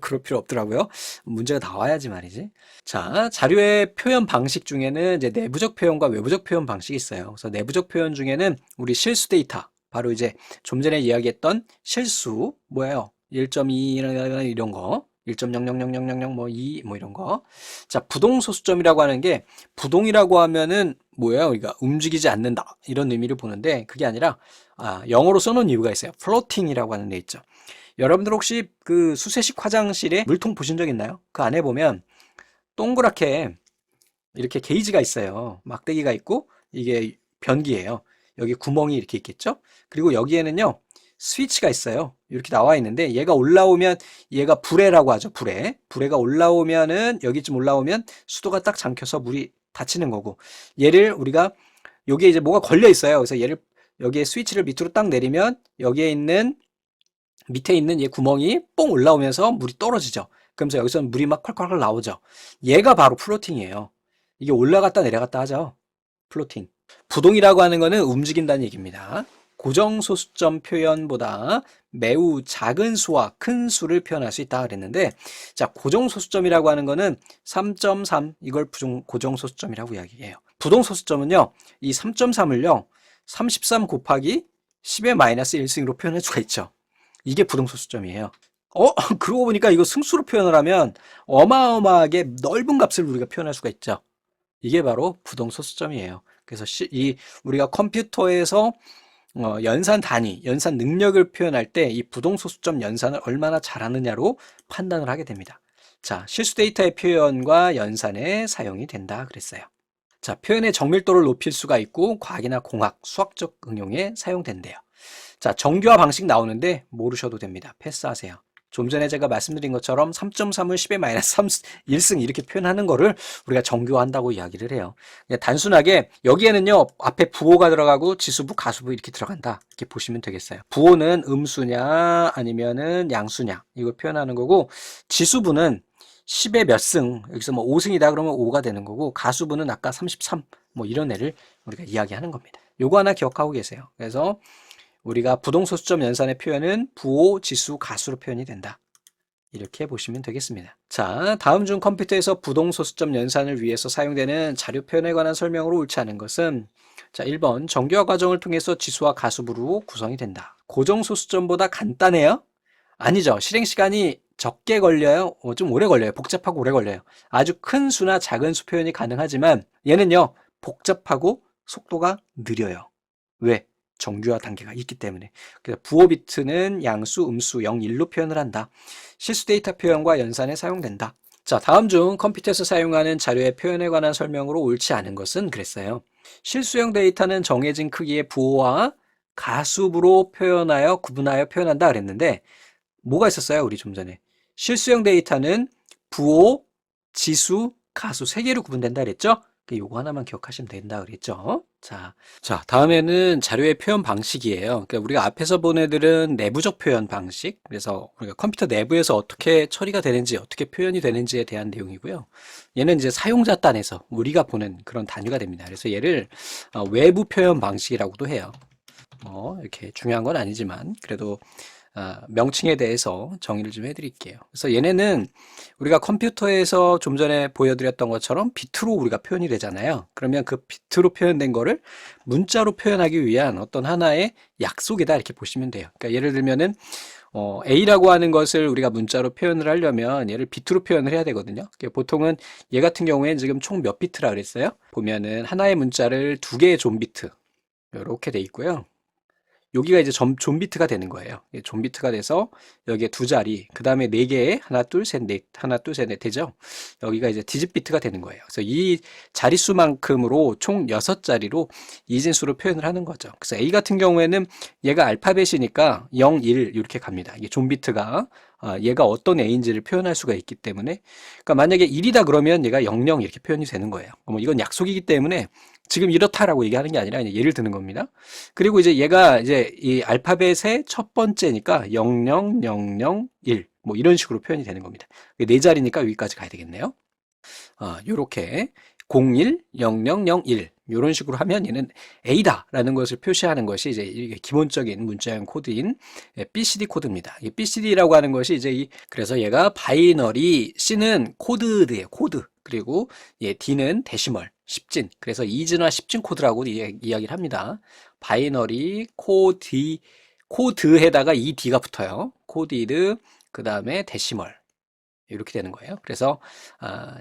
그럴 필요 없더라고요. 문제가 나와야지 말이지. 자, 자료의 표현 방식 중에는 이제 내부적 표현과 외부적 표현 방식이 있어요. 그래서 내부적 표현 중에는 우리 실수 데이터, 바로 이제 좀 전에 이야기했던 실수, 뭐예요? 1.2 이런 거, 1.000000 2 이런 거. 자, 부동소수점이라고 하는 게 부동이라고 하면은 뭐예요? 우리가 움직이지 않는다 이런 의미를 보는데 그게 아니라 영어로 써놓은 이유가 있어요. 플로팅이라고 하는 데 있죠. 여러분들 혹시 그 수세식 화장실에 물통 보신 적 있나요? 그 안에 보면 동그랗게 이렇게 게이지가 있어요. 막대기가 있고 이게 변기예요. 여기 구멍이 이렇게 있겠죠? 그리고 여기에는요 스위치가 있어요. 이렇게 나와 있는데 얘가 올라오면 얘가 불에라고 하죠. 불에가 올라오면은 여기쯤 올라오면 수도가 딱 잠겨서 물이 닫히는 거고 얘를 우리가 여기에 이제 뭐가 걸려 있어요. 그래서 얘를 여기에 스위치를 밑으로 딱 내리면 여기에 있는 밑에 있는 얘 구멍이 뽕 올라오면서 물이 떨어지죠. 그러면서 여기서 물이 막 콸콸콸 나오죠. 얘가 바로 플로팅이에요. 이게 올라갔다 내려갔다 하죠. 플로팅. 부동이라고 하는 거는 움직인다는 얘기입니다. 고정소수점 표현보다 매우 작은 수와 큰 수를 표현할 수 있다 그랬는데, 자, 고정소수점이라고 하는 거는 3.3, 이걸 고정소수점이라고 이야기해요. 부동소수점은요, 이 3.3을요, 33 곱하기 10의 마이너스 1승으로 표현할 수가 있죠. 이게 부동소수점이에요. 그러고 보니까 이거 승수로 표현을 하면 어마어마하게 넓은 값을 우리가 표현할 수가 있죠. 이게 바로 부동소수점이에요. 그래서 우리가 컴퓨터에서 연산 단위, 연산 능력을 표현할 때 이 부동소수점 연산을 얼마나 잘하느냐로 판단을 하게 됩니다. 자, 실수 데이터의 표현과 연산에 사용이 된다 그랬어요. 자, 표현의 정밀도를 높일 수가 있고 과학이나 공학, 수학적 응용에 사용된대요. 자, 정교화 방식 나오는데 모르셔도 됩니다. 패스하세요. 좀 전에 제가 말씀드린 것처럼 3.3을 10의 마이너스 1승 이렇게 표현하는 거를 우리가 정교화한다고 이야기를 해요. 단순하게 여기에는요, 앞에 부호가 들어가고 지수부, 가수부 이렇게 들어간다. 이렇게 보시면 되겠어요. 부호는 음수냐 아니면은 양수냐 이걸 표현하는 거고, 지수부는 10의 몇 승, 여기서 뭐 5승이다 그러면 5가 되는 거고, 가수부는 아까 33, 뭐 이런 애를 우리가 이야기하는 겁니다. 요거 하나 기억하고 계세요. 그래서 우리가 부동소수점 연산의 표현은 부호, 지수, 가수로 표현이 된다. 이렇게 보시면 되겠습니다. 자, 다음 중 컴퓨터에서 부동소수점 연산을 위해서 사용되는 자료 표현에 관한 설명으로 옳지 않은 것은, 자, 1번 정교화 과정을 통해서 지수와 가수부로 구성이 된다. 고정소수점보다 간단해요? 아니죠. 실행 시간이 적게 걸려요. 좀 오래 걸려요. 복잡하고 오래 걸려요. 아주 큰 수나 작은 수 표현이 가능하지만 얘는요, 복잡하고 속도가 느려요. 왜? 정교화 단계가 있기 때문에. 그래서 부호 비트는 양수, 음수, 0, 1로 표현을 한다. 실수 데이터 표현과 연산에 사용된다. 자, 다음 중 컴퓨터에서 사용하는 자료의 표현에 관한 설명으로 옳지 않은 것은 그랬어요. 실수형 데이터는 정해진 크기의 부호와 가수부로 표현하여 구분하여 표현한다 그랬는데 뭐가 있었어요? 우리 좀 전에. 실수형 데이터는 부호, 지수, 가수 3개로 구분된다 그랬죠? 요거 하나만 기억하시면 된다 그랬죠? 자, 다음에는 자료의 표현 방식이에요. 그러니까 우리가 앞에서 본 애들은 내부적 표현 방식. 그래서 우리가 컴퓨터 내부에서 어떻게 처리가 되는지, 어떻게 표현이 되는지에 대한 내용이고요. 얘는 이제 사용자 딴에서 우리가 보는 그런 단위가 됩니다. 그래서 얘를 외부 표현 방식이라고도 해요. 이렇게 중요한 건 아니지만 그래도 명칭에 대해서 정의를 좀 해드릴게요. 그래서 얘네는 우리가 컴퓨터에서 좀 전에 보여드렸던 것처럼 비트로 우리가 표현이 되잖아요. 그러면 그 비트로 표현된 거를 문자로 표현하기 위한 어떤 하나의 약속이다 이렇게 보시면 돼요. 그러니까 예를 들면은 A라고 하는 것을 우리가 문자로 표현을 하려면 얘를 비트로 표현을 해야 되거든요. 보통은 얘 같은 경우에는 지금 총 몇 비트라 그랬어요? 보면은 하나의 문자를 2개의 존비트 이렇게 돼 있고요. 여기가 이제 존비트가 되는 거예요. 존비트가 돼서 여기에 2자리, 그 다음에 4개의 하나, 둘, 셋, 넷, 하나, 둘, 셋, 넷 되죠? 여기가 이제 디짓비트가 되는 거예요. 그래서 이 자릿수만큼으로 총 6자리로 이진수로 표현을 하는 거죠. 그래서 A 같은 경우에는 얘가 알파벳이니까 0, 1 이렇게 갑니다. 이게 존비트가 얘가 어떤 A인지를 표현할 수가 있기 때문에, 그러니까 만약에 1이다 그러면 얘가 00 이렇게 표현이 되는 거예요. 이건 약속이기 때문에 지금 이렇다라고 얘기하는 게 아니라 예를 드는 겁니다. 그리고 이제 얘가 이제 이 알파벳의 첫 번째니까 00001 뭐 이런 식으로 표현이 되는 겁니다. 4자리니까 여기까지 가야 되겠네요. 요렇게 01, 0001 이런 식으로 하면 얘는 A다라는 것을 표시하는 것이 이제 이게 기본적인 문자형 코드인 BCD 코드입니다. 이 BCD라고 하는 것이 이제 그래서 얘가 바이너리, C는 코드예요, 코드. 그리고 D는 데시멀, 십진. 그래서 이진화 십진 코드라고 이야기를 합니다. 바이너리 코드에다가 D가 붙어요. 코디드, 그 다음에 데시멀. 이렇게 되는 거예요. 그래서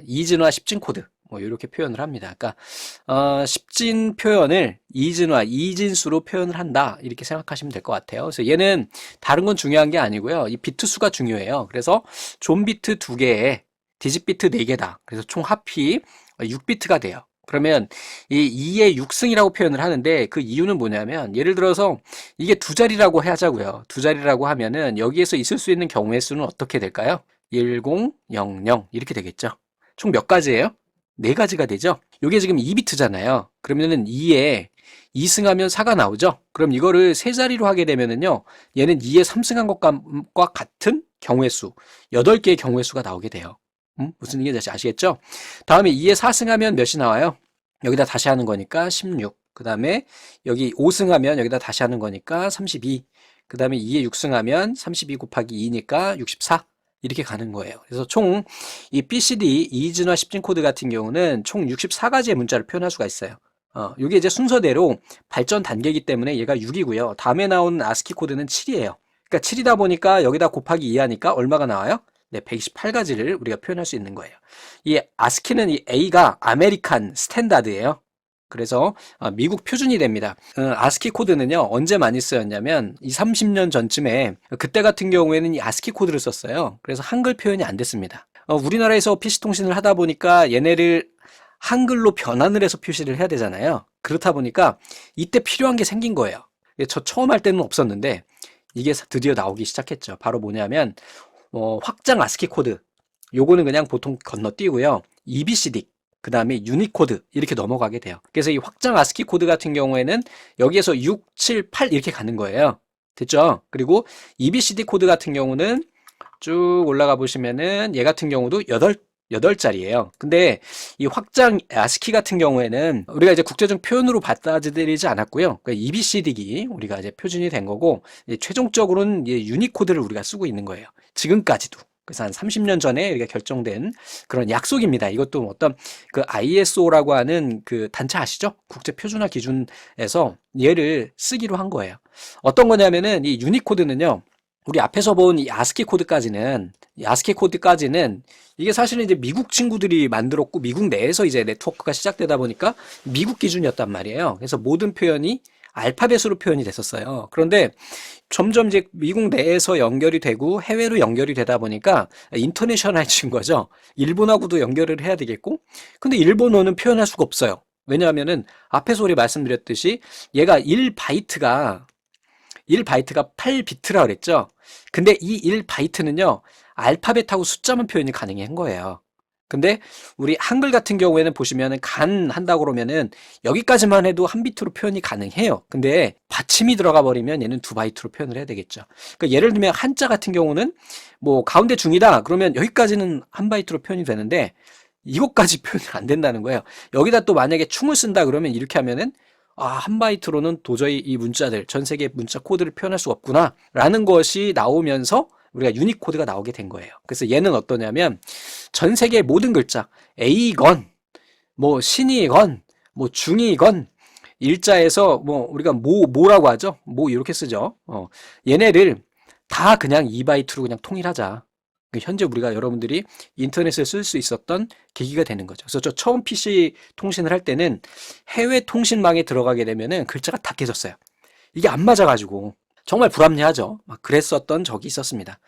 이진화 십진 코드 뭐 이렇게 표현을 합니다. 그러니까 십진 표현을 이진화, 이진수로 표현을 한다 이렇게 생각하시면 될 것 같아요. 그래서 얘는 다른 건 중요한 게 아니고요. 이 비트 수가 중요해요. 그래서 존 비트 2개에 디짓 비트 4개다. 그래서 총 합이 6비트가 돼요. 그러면 이 2의 6승이라고 표현을 하는데 그 이유는 뭐냐면 예를 들어서 이게 두 자리라고 하자고요. 두 자리라고 하면은 여기에서 있을 수 있는 경우의 수는 어떻게 될까요? 10, 00 이렇게 되겠죠. 총 몇 가지예요? 네 가지가 되죠. 이게 지금 2비트잖아요. 그러면은 2에 2승하면 4가 나오죠. 그럼 이거를 세 자리로 하게 되면은요. 얘는 2에 3승한 것과 같은 경우의 수, 8개의 경우의 수가 나오게 돼요. 무슨 얘기인지 아시겠죠? 다음에 2에 4승하면 몇이 나와요? 여기다 다시 하는 거니까 16. 그 다음에 여기 5승하면 여기다 다시 하는 거니까 32. 그 다음에 2에 6승하면 32 곱하기 2니까 64. 이렇게 가는 거예요. 그래서 총 이 BCD 이진화 10진 코드 같은 경우는 총 64가지의 문자를 표현할 수가 있어요. 이게 이제 순서대로 발전 단계이기 때문에 얘가 6이고요. 다음에 나오는 아스키 코드는 7이에요. 그러니까 7이다 보니까 여기다 곱하기 2 하니까 얼마가 나와요? 네, 128가지를 우리가 표현할 수 있는 거예요. 이 아스키는 이 A가 아메리칸 스탠다드예요. 그래서 미국 표준이 됩니다. 아스키 코드는요, 언제 많이 쓰였냐면 이 30년 전쯤에 그때 같은 경우에는 이 아스키 코드를 썼어요. 그래서 한글 표현이 안 됐습니다. 우리나라에서 PC통신을 하다 보니까 얘네를 한글로 변환을 해서 표시를 해야 되잖아요. 그렇다 보니까 이때 필요한 게 생긴 거예요. 저 처음 할 때는 없었는데 이게 드디어 나오기 시작했죠. 바로 뭐냐면 확장 아스키 코드. 요거는 그냥 보통 건너뛰고요. EBCD, 그 다음에 유니코드 이렇게 넘어가게 돼요. 그래서 이 확장 아스키 코드 같은 경우에는 여기에서 6, 7, 8 이렇게 가는 거예요. 됐죠? 그리고 EBCD 코드 같은 경우는 쭉 올라가 보시면은 얘 같은 경우도 8자리예요. 근데 이 확장 아스키 같은 경우에는 우리가 이제 국제적 표현으로 받아들이지 않았고요. 그러니까 EBCD기 우리가 이제 표준이 된 거고 최종적으로는 유니코드를 우리가 쓰고 있는 거예요. 지금까지도. 그래서 한 30년 전에 우리가 결정된 그런 약속입니다. 이것도 어떤 그 ISO라고 하는 그 단체 아시죠? 국제 표준화 기준에서 얘를 쓰기로 한 거예요. 어떤 거냐면은 이 유니코드는요. 우리 앞에서 본 이 아스키 코드까지는 이게 사실은 이제 미국 친구들이 만들었고 미국 내에서 이제 네트워크가 시작되다 보니까 미국 기준이었단 말이에요. 그래서 모든 표현이 알파벳으로 표현이 됐었어요. 그런데 점점 이제 미국 내에서 연결이 되고 해외로 연결이 되다 보니까 인터내셔널해진 거죠. 일본하고도 연결을 해야 되겠고, 근데 일본어는 표현할 수가 없어요. 왜냐하면은 앞에서 우리 말씀드렸듯이 얘가 1바이트가 8비트라 그랬죠. 근데 이 1바이트는요, 알파벳하고 숫자만 표현이 가능한 거예요. 근데 우리 한글 같은 경우에는 보시면은 간 한다고 그러면은 여기까지만 해도 한 비트로 표현이 가능해요. 근데 받침이 들어가 버리면 얘는 2바이트로 표현을 해야 되겠죠. 그러니까 예를 들면 한자 같은 경우는 뭐 가운데 중이다 그러면 여기까지는 한 바이트로 표현이 되는데 이것까지 표현이 안 된다는 거예요. 여기다 또 만약에 충을 쓴다 그러면 이렇게 하면은 한 바이트로는 도저히 이 문자들, 전 세계 문자 코드를 표현할 수 없구나 라는 것이 나오면서 우리가 유니코드가 나오게 된 거예요. 그래서 얘는 어떠냐면 전 세계 모든 글자 A건 뭐 신이건 뭐 중이건 일자에서 뭐 우리가 뭐라고 하죠? 뭐 이렇게 쓰죠. 얘네를 다 그냥 2바이트로 그냥 통일하자. 현재 우리가 여러분들이 인터넷을 쓸 수 있었던 계기가 되는 거죠. 그래서 저 처음 PC 통신을 할 때는 해외 통신망에 들어가게 되면은 글자가 다 깨졌어요. 이게 안 맞아가지고 정말 불합리하죠. 막 그랬었던 적이 있었습니다.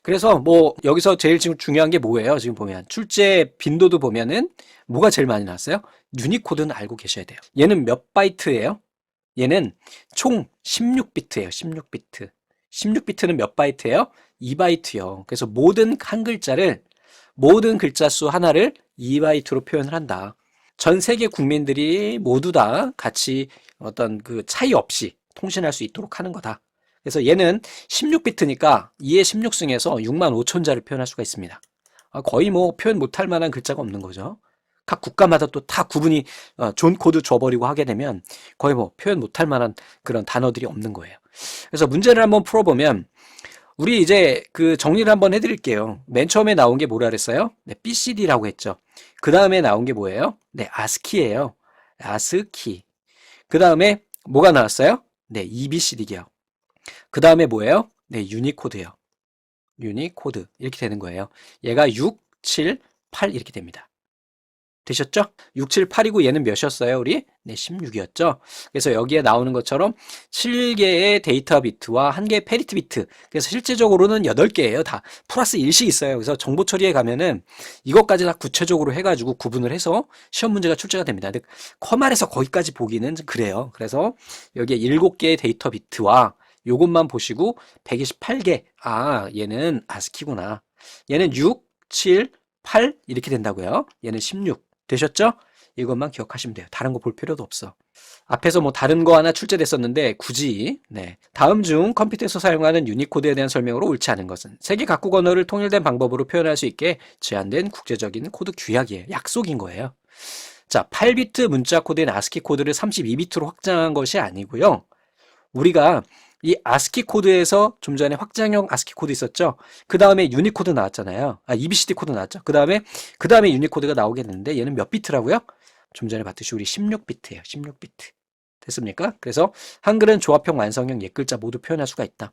그래서 뭐 여기서 제일 지금 중요한 게 뭐예요? 지금 보면 출제 빈도도 보면은 뭐가 제일 많이 나왔어요? 유니코드는 알고 계셔야 돼요. 얘는 몇 바이트예요? 얘는 총 16비트예요. 16비트. 16비트는 몇 바이트예요? 2바이트요. 그래서 모든 글자 수 하나를 2바이트로 표현을 한다. 전 세계 국민들이 모두 다 같이 어떤 그 차이 없이 통신할 수 있도록 하는 거다. 그래서 얘는 16비트니까 2의 16승에서 6만 5천 자를 표현할 수가 있습니다. 거의 뭐 표현 못할 만한 글자가 없는 거죠. 각 국가마다 또 다 구분이 존 코드 줘버리고 하게 되면 거의 뭐 표현 못할 만한 그런 단어들이 없는 거예요. 그래서 문제를 한번 풀어보면 우리 이제 그 정리를 한번 해드릴게요. 맨 처음에 나온 게 뭐라 그랬어요? 네, BCD라고 했죠. 그 다음에 나온 게 뭐예요? 네, 아스키예요. 아스키. 그 다음에 뭐가 나왔어요? 네, EBCD요. 그 다음에 뭐예요? 네, 유니코드요. 유니코드. 이렇게 되는 거예요. 얘가 6, 7, 8 이렇게 됩니다. 되셨죠? 6, 7, 8이고 얘는 몇이었어요, 우리? 네, 16이었죠? 그래서 여기에 나오는 것처럼 7개의 데이터 비트와 1개의 페리티 비트. 그래서 실제적으로는 8개예요, 다. 플러스 1씩 있어요. 그래서 정보 처리에 가면은 이것까지 다 구체적으로 해가지고 구분을 해서 시험 문제가 출제가 됩니다. 근데 컴알에서 거기까지 보기는 좀 그래요. 그래서 여기에 7개의 데이터 비트와 요것만 보시고 128개. 아, 얘는 아스키구나. 얘는 6, 7, 8 이렇게 된다고요. 얘는 16. 되셨죠? 이것만 기억하시면 돼요. 다른 거 볼 필요도 없어. 앞에서 뭐 다른 거 하나 출제됐었는데 굳이 네. 다음 중 컴퓨터에서 사용하는 유니코드에 대한 설명으로 옳지 않은 것은 세계 각국 언어를 통일된 방법으로 표현할 수 있게 제한된 국제적인 코드 규약이에요. 약속인 거예요. 자, 8비트 문자 코드인 아스키 코드를 32비트로 확장한 것이 아니고요. 우리가 이 아스키 코드에서 좀 전에 확장형 아스키 코드 있었죠? 그 다음에 유니코드 나왔잖아요. EBCD 코드 나왔죠. 그 다음에 유니코드가 나오겠는데 얘는 몇 비트라고요? 좀 전에 봤듯이 우리 16비트예요. 16비트. 됐습니까? 그래서 한글은 조합형, 완성형, 옛글자 모두 표현할 수가 있다.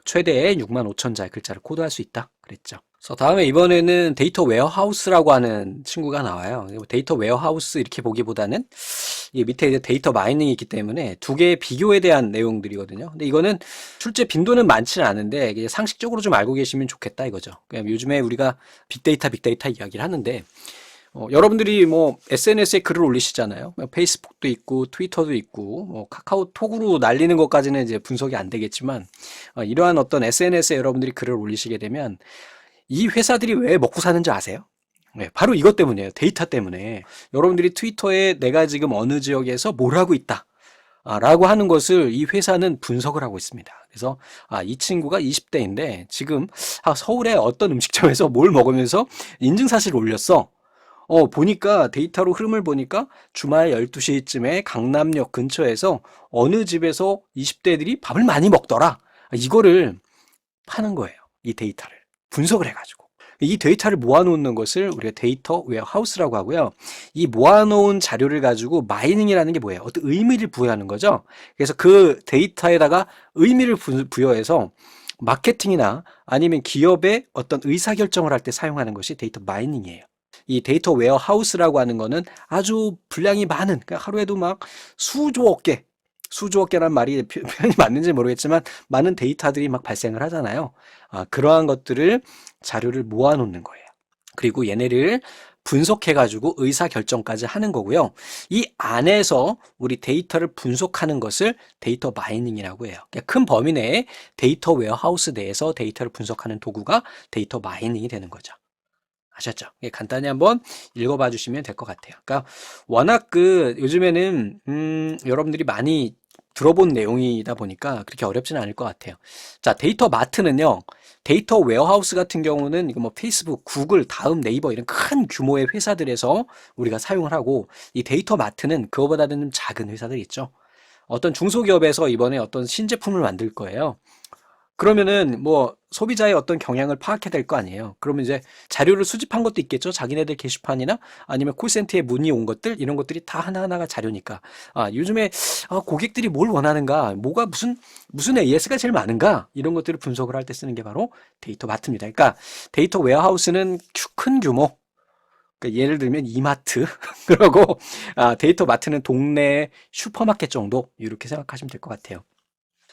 최대 65,000자의 글자를 코드할 수 있다. 그랬죠. 그래서 다음에 이번에는 데이터 웨어하우스라고 하는 친구가 나와요. 데이터 웨어하우스 이렇게 보기보다는 이 밑에 이제 데이터 마이닝이 있기 때문에 두 개의 비교에 대한 내용들이거든요. 근데 이거는 출제 빈도는 많지는 않은데 상식적으로 좀 알고 계시면 좋겠다 이거죠. 그냥 요즘에 우리가 빅데이터 이야기를 하는데 여러분들이 뭐 SNS에 글을 올리시잖아요. 페이스북도 있고 트위터도 있고 뭐 카카오톡으로 날리는 것까지는 이제 분석이 안 되겠지만 이러한 어떤 SNS에 여러분들이 글을 올리시게 되면 이 회사들이 왜 먹고 사는지 아세요? 네, 바로 이것 때문이에요. 데이터 때문에. 여러분들이 트위터에 내가 지금 어느 지역에서 뭘 하고 있다. 라고 하는 것을 이 회사는 분석을 하고 있습니다. 그래서 이 친구가 20대인데 지금 서울의 어떤 음식점에서 뭘 먹으면서 인증사실을 올렸어. 보니까 데이터로 흐름을 보니까 주말 12시쯤에 강남역 근처에서 어느 집에서 20대들이 밥을 많이 먹더라. 이거를 파는 거예요. 이 데이터를. 분석을 해가지고. 이 데이터를 모아놓는 것을 우리가 데이터 웨어하우스라고 하고요. 이 모아놓은 자료를 가지고 마이닝이라는 게 뭐예요? 어떤 의미를 부여하는 거죠. 그래서 그 데이터에다가 의미를 부여해서 마케팅이나 아니면 기업의 어떤 의사결정을 할 때 사용하는 것이 데이터 마이닝이에요. 이 데이터 웨어하우스라고 하는 거는 아주 분량이 많은, 그러니까 하루에도 막 수조억 개란 말이 표현이 맞는지 모르겠지만 많은 데이터들이 막 발생을 하잖아요. 그러한 것들을 자료를 모아놓는 거예요. 그리고 얘네를 분석해가지고 의사결정까지 하는 거고요. 이 안에서 우리 데이터를 분석하는 것을 데이터 마이닝이라고 해요. 그러니까 큰 범위 내에 데이터 웨어하우스 내에서 데이터를 분석하는 도구가 데이터 마이닝이 되는 거죠. 아셨죠? 간단히 한번 읽어봐 주시면 될 것 같아요. 그러니까 워낙 요즘에는 여러분들이 많이 들어본 내용이다 보니까 그렇게 어렵지는 않을 것 같아요. 자, 데이터 마트는요. 데이터 웨어하우스 같은 경우는 이거 뭐 페이스북, 구글, 다음, 네이버 이런 큰 규모의 회사들에서 우리가 사용을 하고 이 데이터 마트는 그거보다는 좀 작은 회사들 있죠. 어떤 중소기업에서 이번에 어떤 신제품을 만들 거예요. 그러면은 뭐 소비자의 어떤 경향을 파악해야 될 거 아니에요. 그러면 이제 자료를 수집한 것도 있겠죠. 자기네들 게시판이나 아니면 콜센터에 문의 온 것들 이런 것들이 다 하나하나가 자료니까. 요즘에 고객들이 뭘 원하는가, 뭐가 무슨 AS가 제일 많은가 이런 것들을 분석을 할 때 쓰는 게 바로 데이터 마트입니다. 그러니까 데이터 웨어하우스는 큰 규모. 그러니까 예를 들면 이마트 그리고 데이터 마트는 동네 슈퍼마켓 정도 이렇게 생각하시면 될 것 같아요.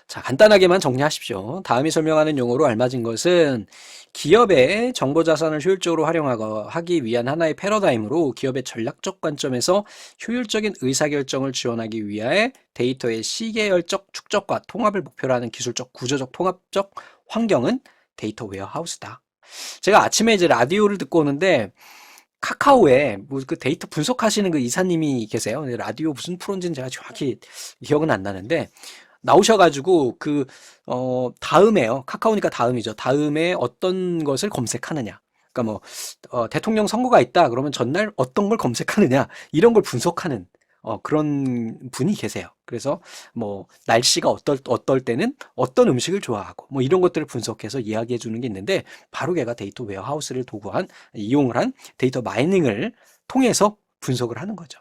자, 간단하게만 정리하십시오. 다음이 설명하는 용어로 알맞은 것은 기업의 정보 자산을 효율적으로 활용하기 위한 하나의 패러다임으로 기업의 전략적 관점에서 효율적인 의사결정을 지원하기 위해 데이터의 시계열적 축적과 통합을 목표로 하는 기술적, 구조적, 통합적 환경은 데이터 웨어하우스다. 제가 아침에 이제 라디오를 듣고 오는데 카카오에 뭐 그 데이터 분석하시는 그 이사님이 계세요. 라디오 무슨 프로인지는 제가 정확히 기억은 안 나는데 나오셔가지고 다음에요. 카카오니까 다음이죠. 다음에 어떤 것을 검색하느냐. 그러니까 뭐 대통령 선거가 있다. 그러면 전날 어떤 걸 검색하느냐. 이런 걸 분석하는 그런 분이 계세요. 그래서 뭐 날씨가 어떨 때는 어떤 음식을 좋아하고 뭐 이런 것들을 분석해서 이야기해 주는 게 있는데 바로 걔가 데이터 웨어하우스를 이용을 한 데이터 마이닝을 통해서 분석을 하는 거죠.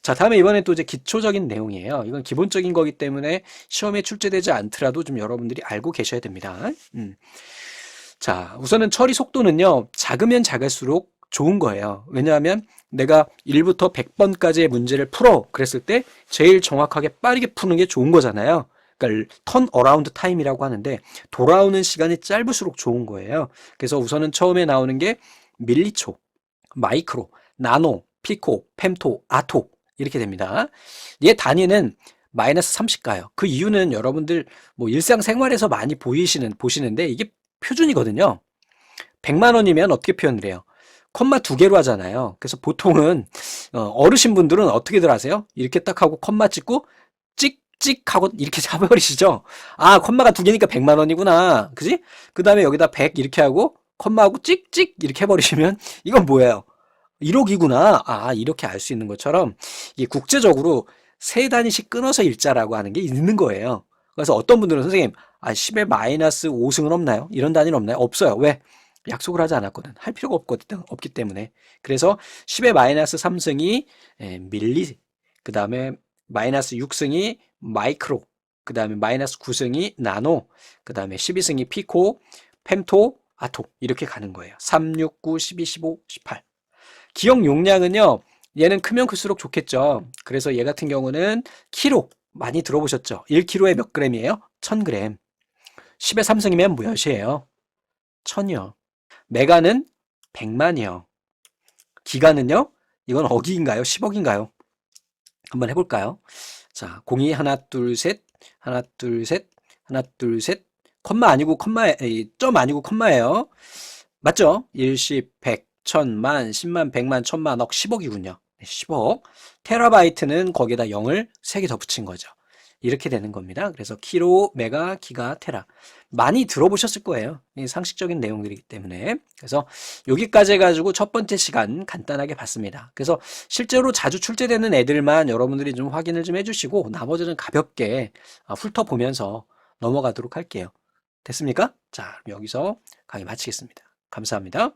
자, 다음에 이번에 또 이제 기초적인 내용이에요. 이건 기본적인 거기 때문에 시험에 출제되지 않더라도 좀 여러분들이 알고 계셔야 됩니다. 자, 우선은 처리 속도는요, 작으면 작을수록 좋은 거예요. 왜냐하면 내가 1부터 100번까지의 문제를 풀어 그랬을 때 제일 정확하게 빠르게 푸는 게 좋은 거잖아요. 그러니까 턴 어라운드 타임이라고 하는데 돌아오는 시간이 짧을수록 좋은 거예요. 그래서 우선은 처음에 나오는 게 밀리초, 마이크로, 나노, 피코, 펜토, 아토 이렇게 됩니다. 얘 단위는 마이너스 30 가요. 그 이유는 여러분들 뭐 일상생활에서 많이 보시는데 이게 표준이거든요. 100만 원이면 어떻게 표현을 해요? 컴마 두 개로 하잖아요. 그래서 보통은 어르신 분들은 어떻게들 하세요? 이렇게 딱 하고 컴마 찍고 찍찍 하고 이렇게 잡아버리시죠. 아, 컴마가 두 개니까 100만 원이구나. 그지? 그 다음에 여기다 100 이렇게 하고 컴마하고 찍찍 이렇게 해버리시면 이건 뭐예요? 1억이구나. 아, 이렇게 알 수 있는 것처럼 이게 국제적으로 세 단위씩 끊어서 일자라고 하는 게 있는 거예요. 그래서 어떤 분들은 선생님, 아, 10에 마이너스 5승은 없나요? 이런 단위는 없나요? 없어요. 왜? 약속을 하지 않았거든. 할 필요가 없기 때문에. 그래서 10의 마이너스 3승이 밀리, 그 다음에 마이너스 6승이 마이크로, 그 다음에 마이너스 9승이 나노, 그 다음에 12승이 피코, 펜토, 아토 이렇게 가는 거예요. 3, 6, 9, 12, 15, 18. 기억 용량은요. 얘는 크면 클수록 좋겠죠. 그래서 얘 같은 경우는 키로 많이 들어보셨죠? 1kg에 몇 g이에요? 1000g. 10의 3승이면 몇이에요? 1000이요. 메가는 100만이요. 기가는요? 이건 억인가요? 10억인가요? 한번 해볼까요? 자, 공이 하나, 둘, 셋, 하나, 둘, 셋, 하나, 둘, 셋. 컴마 아니고 점 아니고 컴마예요. 맞죠? 1, 10, 100, 1000만, 10만, 100만, 1000만, 억, 10억이군요. 10억. 테라바이트는 거기에다 0을 3개 더 붙인 거죠. 이렇게 되는 겁니다. 그래서 키로, 메가, 기가, 테라. 많이 들어보셨을 거예요. 이 상식적인 내용들이기 때문에. 그래서 여기까지 해가지고 첫 번째 시간 간단하게 봤습니다. 그래서 실제로 자주 출제되는 애들만 여러분들이 좀 확인을 좀 해주시고 나머지는 가볍게 훑어보면서 넘어가도록 할게요. 됐습니까? 자, 그럼 여기서 강의 마치겠습니다. 감사합니다.